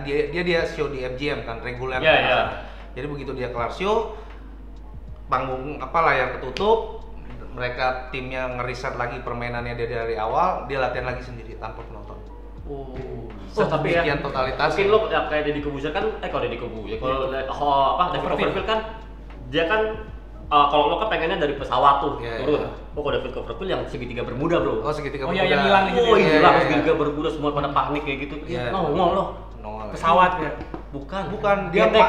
dia show di MGM kan reguler. Iya, kan. iya. Jadi begitu dia kelar show, panggung layar ketutup, mereka timnya ngeriset lagi permainannya dia dari awal, dia latihan lagi sendiri tanpa penonton. Tapi ya sekian totalitas. mungkin lo ya, kayak Deddy Corbuzier kan, kalau Deddy Corbuzier, kalau David Copperfield kan, dia kan kalau lo kan pengennya dari pesawat tuh turun. Kalau David Copperfield yang segitiga bermuda bro. Oh segitiga Oh bermuda. iya, yang hilang gitu. Oh hilang segitiga bermuda, semua pada panik kayak gitu. Nongol lo. Nongol. Pesawat ya. Bukan dia Getek.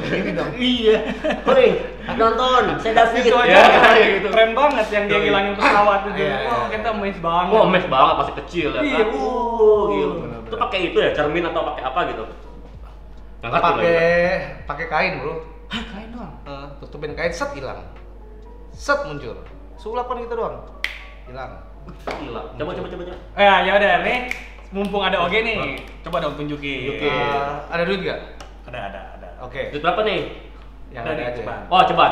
Ini dong. Iya. Hoi, nonton. Saya David. Itu aja gitu. keren banget yang dia ngilangin pesawat itu. Iya, iya. Wah, kita amazed banget. Wah, mes banget masih kecil ya Iya. kan. Gila. Bener-bener. Itu pakai itu ya, cermin atau pakai apa gitu? Nggak ngerti lo ya. Pakai kain bro. Hah, kain doang. Tutupin kain, set hilang. Set muncul. Sulap kan gitu doang. Hilang. Gila. Coba. Ya udah nih. Mumpung ada Oge nih, coba dong tunjukin. Ada duit nggak? Ada. Oke. Duit berapa nih? Yang Ada ada nih, aja. coba. Oh, coba.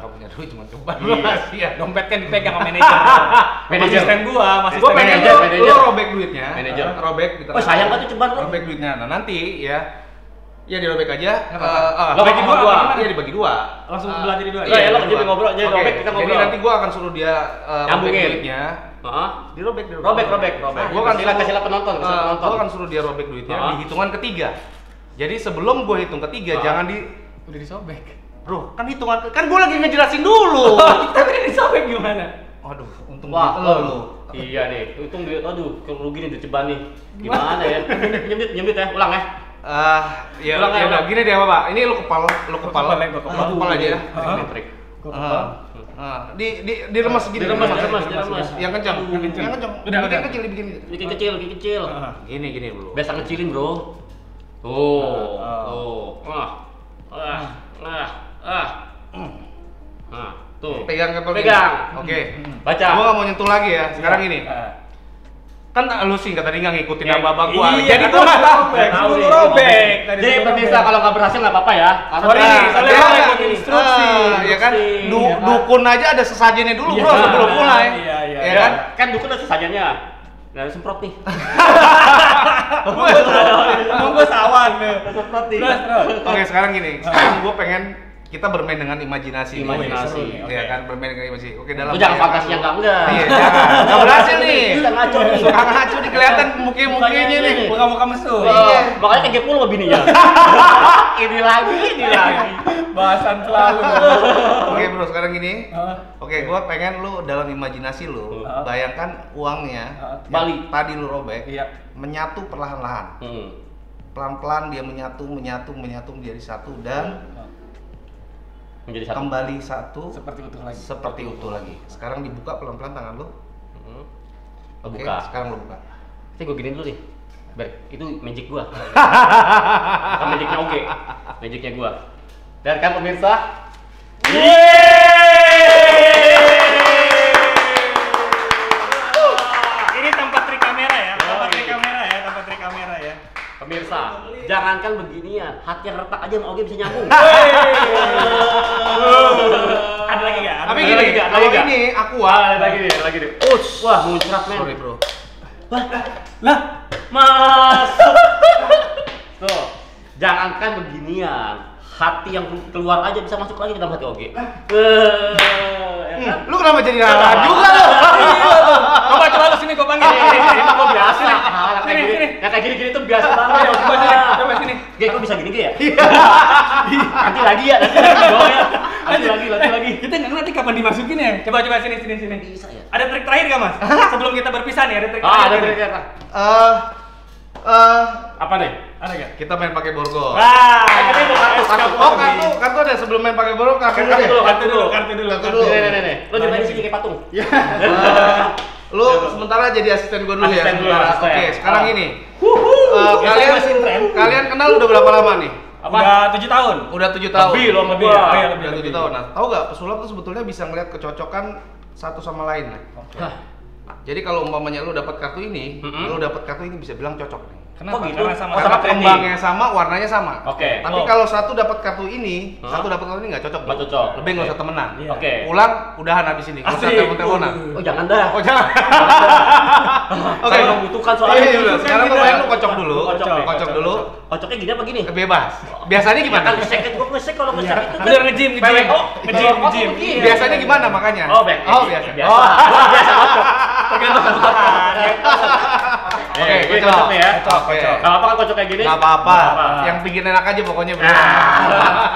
Nggak punya duit cuma coba. Iya. Dompet kan dipegang sama manajer. Manajer. Asisten gua, masih Gua pengen Manajer. lu robek duitnya. Manajer. Robek di Oh, sayang banget tuh ceban tuh. Robek duitnya. Nah, nanti ya dirobek aja. Nggak apa-apa. Lo bagi bagi dua, dua. bagaimana? Iya dibagi dua. Langsung belah jadi dua. Iya, lo dua. jadi ngobrol, jadi Oke, robek, kita ngobrol. Jadi nanti gua akan suruh dia robek Nyambungin. duitnya. Heeh. Robek. Robek. Gua akan Kasih lah penonton, Gua akan suruh dia robek duitnya di hitungan ketiga. Jadi sebelum gua hitung ketiga jangan Udah disobek. Bro, kan hitungan kan gua lagi ngejelasin dulu. Tapi ini disobek gimana? Aduh, untung Wah, gitu lu. Iya nih, untung duit, aduh, kalau gini duit ceban nih. Gimana ya? Pinjam duit ya, ulang ya. Ya Ulang ya, udah ulang. gini deh Pak. Ini lu kepal Kepal aja ya. Trik. Diremes gini. Diremes. Yang kencang. Udah. Bikin kecil, dibikin. Bikin kecil. Gini dulu. Biasa ngecilin bro. Tuh. Tuh. Pegang kepal. Pegang. Oke. Baca. Gua nggak mau nyentuh lagi ya. Sekarang gini. Kan lu sih tadi nggak ngikutin apa gua. Iya, Jadi gua gua nggak robek. Tahu Suruh nih. robek. Tadi Jadi suruh pemirsa robek. kalau nggak berhasil nggak apa-apa ya. Sorry, soalnya dia gua nggak- ikut instruksi. ya kan? Instruksi. Dukun aja ada sesajennya dulu bro Iya. sebelum mulai. Iya. Ya kan? Kan dukun ada sesajennya. Nah, semprot nih. Emang gua sawan nih. Semprot nih. Terus. Oke, sekarang gini. Sekarang gua pengen kita bermain dengan imajinasi. Imajinasi. nih. Iya kan, bermain dengan imajinasi. Oke, dalam Lu jangan bayangan fantasi yang lu. enggak. Iya, jangan. Nggak berhasil nih. Bisa ngaco nih. Suka ngaco nih kelihatan mukanya nih. Muka-muka mesum. Iya. Makanya kayak gepul sama bininya. Ini lagi. Bahasan selalu. Oke, bro, sekarang gini. Hah? Oke, gua pengen lu dalam imajinasi lu bayangkan uangnya Balik. yang tadi lu robek Iya. menyatu perlahan-lahan. Pelan-pelan dia menyatu menjadi satu dan Menjadi satu. kembali satu Seperti utuh lagi. Sekarang dibuka pelan-pelan tangan lu. Lo Oke, buka. sekarang lu buka. Nanti gue giniin dulu nih. Baik, itu magic gua. Bukan magicnya Oge. Magicnya gua. Dan kan pemirsa. Ini tempat trik kamera ya. Tempat trik kamera ya. Pemirsa, jangankan beginian, hati yang retak aja sama Oge bisa nyambung. Ada lagi nggak? Tapi Ada gini, lagi nggak? Ada kalau lagi nggak? ini aku lagi nih. Wah, muncrat men. Sorry, bro. Lah, Masuk. Tuh, jangankan beginian, hati yang keluar aja bisa masuk lagi ke dalam hati Oge. Ya kan? Lu kenapa jadi rara juga lu? coba lu sini gua panggil. Ini mah kok biasa. Yang kayak Sini. gini, yang kayak gini tuh biasa banget. Coba sini. Ge, kok bisa gini Ge ya? Nanti lagi ya, nanti lagi. Kita nggak ngerti kapan dimasukin ya. Coba sini. Bisa ya? Ada trik terakhir nggak mas? Sebelum kita berpisah nih, ada trik Ah, ada terakhir. trik. Apa nih? Ada nggak? Kita main pakai borgol. Wah. Kartu ada sebelum main pakai borgol kartu Kartu dulu. Kartu dulu. Nih. Lo di sini sih kayak patung. Lu sementara jadi asisten gue dulu ya. Asisten dulu, sementara. asisten. Oke, sekarang ini. Biasanya masih tren. Kalian kenal udah berapa lama nih? Apa? Udah 7 tahun. Udah 7 tahun. Lebih lo sama Lebih gua. ya? Oh iya, Udah 7 tahun. Nah, tahu nggak pesulap tuh sebetulnya bisa ngeliat kecocokan satu sama lain. Nah. Hah. Jadi kalau umpamanya lu dapat kartu ini, Mm-mm. lu dapat kartu ini bisa bilang cocok nih. Kenapa? Kok gitu? Karena sama-sama Karena trending. kembangnya sama, warnanya sama. Oke. Tapi Oh. kalau satu dapat kartu ini, Hah? satu dapat kartu ini nggak cocok. Nggak bro. cocok. Lebih nggak Oke. usah temenan. Iya. Oke. Pulang, udahan habis ini. Nggak usah Asik. telepon-teleponan. Oh jangan dah. Oh jangan. Oke. Saya membutuhkan soalnya. Iya, iya, sekarang kita. pemain lu kocok dulu. Kocok, Kocok dulu. Kocoknya gini apa gini? Bebas. Biasanya gimana? Kan ngesek kan, gua ngesek kalau ngesek itu kan. Bener nge-gym, Pewek. Oh, nge-gym, oh, nge-gym. begini. Biasanya gimana makanya? Oh, baik. Oh, biasa. Biasa. Oh. Gua biasa kocok. Tergantung sama orang. Oke, Ini kocok. kocok nih ya. Oke. Gak apa-apa kan kocok kayak gini? Nggak apa-apa. Nggak apa-apa. Yang bikin enak aja pokoknya, bro.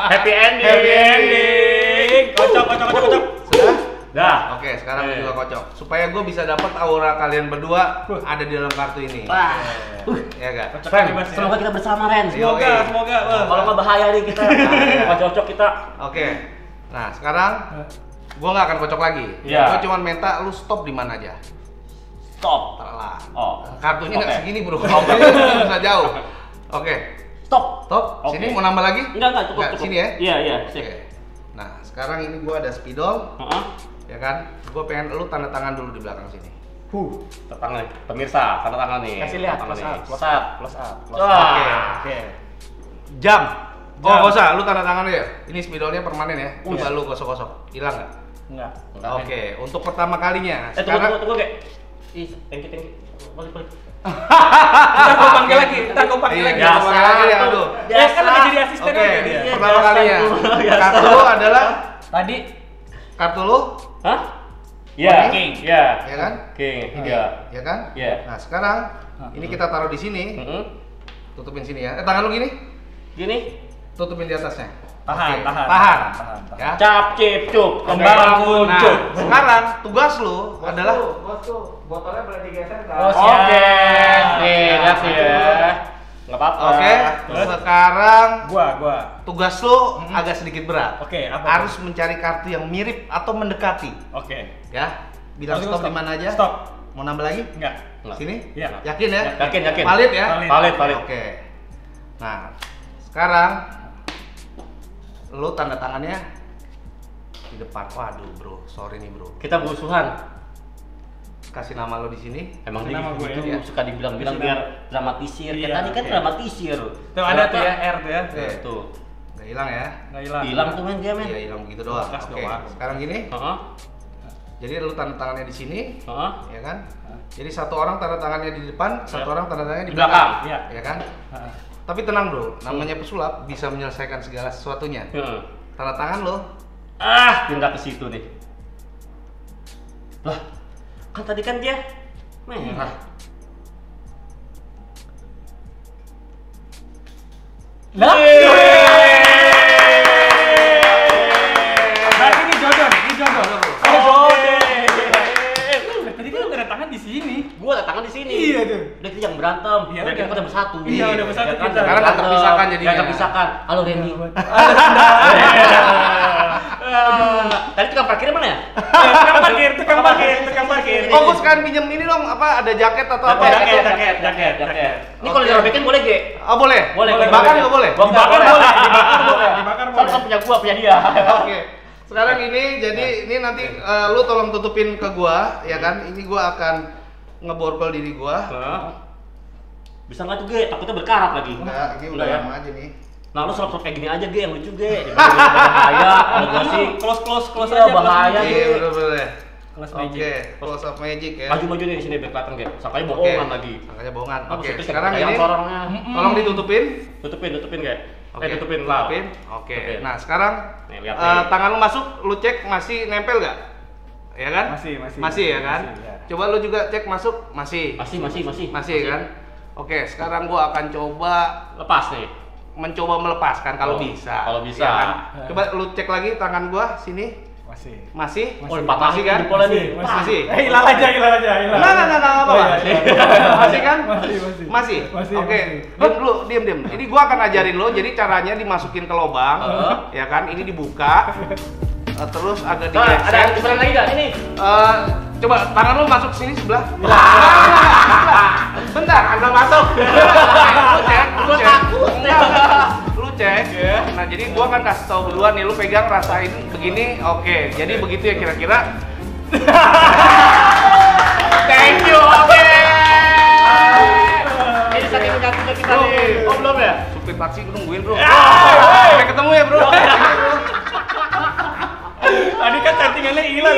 Happy ending. Happy ending. Kocok, kocok, kocok, kocok. Sudah? Dah. Oke, sekarang gue juga kocok. Supaya gue bisa dapat aura kalian berdua ada di dalam kartu ini. Wah. Ya enggak? Kocok bebas ya. Semoga kita bersama Ren. Semoga, Yoi. semoga. Wah. Kalau nggak bahaya nih kita. Nggak cocok kita. Oke. Nah, sekarang gue nggak akan kocok lagi. Iya. Gue cuma minta lu stop di mana aja. Stop. Salah. Oh. Kartunya nggak Oke. segini, bro. Kartunya bisa jauh. Oke. Stop. Stop. Oke. Sini mau nambah lagi? Enggak cukup. Nggak, sini ya? Iya, iya. Oke. Sip. Nah, sekarang ini gue ada spidol, Heeh. ya kan? Gue pengen lu tanda tangan dulu di belakang sini. Tanda tangan nih. Pemirsa, tanda tangan nih. Kasih lihat, Tanda close tangan up, nih. close Close up, up. close up. Wah. Oke. Jam. Oh, Jam. nggak usah, lu tanda tangan ya. Ini spidolnya permanen ya. Coba Iya. lu gosok-gosok. Hilang nggak? Enggak. Enggak, Oke, untuk pertama kalinya. Tunggu, kayak. Ih, thank you. Balik. Ntar gue panggil lagi, ntar gue panggil Iya, lagi. biasa. Panggil lagi ya, aduh. Ya kan lagi jadi asisten Oke, aja dia. Iya, pertama biasa kalinya. itu, biasa. Kartu lu adalah Tadi kartu lu, Hah? Iya. King. Iya. ya kan? King. Iya. Ya kan? Iya. Nah, sekarang ini kita taruh di sini. Heeh. Tutupin sini ya. Tangan lu gini. Gini. Tutupin di atasnya. Tahan, Oke, tahan. Tahan. Tahan. Ya. Cap cip cup. Oke. Kembang muncul. Nah, sekarang tugas lu adalah botolnya boleh digeser Oh, oke. Nih, lihat sih ya. Enggak apa-apa. Oke. Terus? Sekarang Gua. tugas lu agak sedikit berat. Oke, apa? Harus mencari kartu yang mirip atau mendekati. Oke. Ya. Bilang Harus stop stop. di mana aja? Stop. Mau nambah lagi? Enggak. Enggak. Sini? Iya. Yakin ya? Yakin. Valid ya? Valid. Valid. Oke. Nah, sekarang lu tanda tangannya di depan. Waduh, bro. Sorry nih, bro. Kita musuhan. Kasih nama lu di sini. Emang dia Nama gue gitu ya. suka dibilang-bilang Kasih biar dramatisir. Kayak Iya, tadi kan oke. dramatisir. Tuh ada tuh ya R tuh ya. Oke. Tuh. Nggak hilang ya? Enggak hilang. Hilang tuh men dia men. Iya, hilang begitu doang. Bekas Oke. doang. Sekarang gini. Heeh. Jadi lu tanda tangannya di sini, Heeh. ya kan? Jadi satu orang tanda tangannya di depan, satu Ya. orang tanda tangannya di Di belakang. Iya. ya kan? Heeh. Tapi tenang bro, namanya pesulap bisa menyelesaikan segala sesuatunya. Heeh. Tanda tangan lo, Pindah ke situ nih. Lah, kan tadi kan dia merah. Lah. Berarti ini jodoh nih, ini jodoh. Oke. Tadi kan ada tangan di sini. Gua ada tangan di sini. Iya tuh. Udah kita jangan berantem. Iya, Udah kita udah. udah bersatu. Iya, udah bersatu Ya kan? kita. Jangan Sekarang nggak berantem. terpisahkan jadinya. Nggak terpisahkan. Halo Randy. Tadi tukang parkirnya mana ya? Tukang parkir. oh gue sekarang pinjem ini dong, apa ada jaket atau apa? Jaket. Ini kalau dirobekin boleh gak? Oh boleh? Boleh. Dibakar juga boleh? Dibakar boleh. Dibakar Soalnya kan punya gua, punya dia. Oke. Sekarang ini jadi ini nanti lu tolong tutupin ke gua, ya kan? Ini gua akan ngeborgol diri gua. Bisa nggak tuh Ge? Takutnya berkarat lagi. Enggak, ini udah ya. lama aja nih. Nah lu selap kayak gini aja Ge, yang lucu Ge. Bahaya. Kalau gua sih Close Iya, aja. bahaya. Iya, bener-bener. Close Oke, magic. close up magic ya. maju di sini biar kelihatan Ge. Sangkanya Oke. bohongan lagi. Sangkanya bohongan. Aku Oke, serius, sekarang kayak ini sorongnya. tolong ditutupin. Tutupin Ge. Oke, Tutupin lah. tutupin. Oke. Tutupin. Nah, sekarang Nih, lihat nih. tangan lu masuk, lu cek masih nempel nggak? Ya kan? Masih. Masih ya kan? Masih, ya. Coba lu juga cek masuk, masih. Masih Masih kan? Oke, sekarang gua akan coba Lepas nih. mencoba melepaskan kalau Oh, bisa. kalau bisa. Ya kan? Coba lu cek lagi tangan gua sini. Masih. Masih? Oh, patah Masih kan? jempolnya nih. Masih. Hilang aja. Enggak apa-apa. Oh, iya. Masih kan? Masih. Masih? Oke. Diam dulu, diam. Ini gua akan ajarin lo, jadi caranya dimasukin ke lobang, ya kan? Ini dibuka, terus agak Nah, ada digeser. kebetulan lagi nggak? Ini. Coba tangan lo masuk sini sebelah. Bentar, anda masuk. Lu cek, lu cek. Enggak. Lu cek. Nah, jadi gua akan kasih tahu duluan nih, lu pegang rasain begini. Oke, jadi begitu ya kira-kira. Thank you. Oke. Ini sertifikasinya kita nih. Oh belum ya? Supir taksi gue nungguin bro. Sampai ketemu ya bro. Tadi kan settingannya hilang.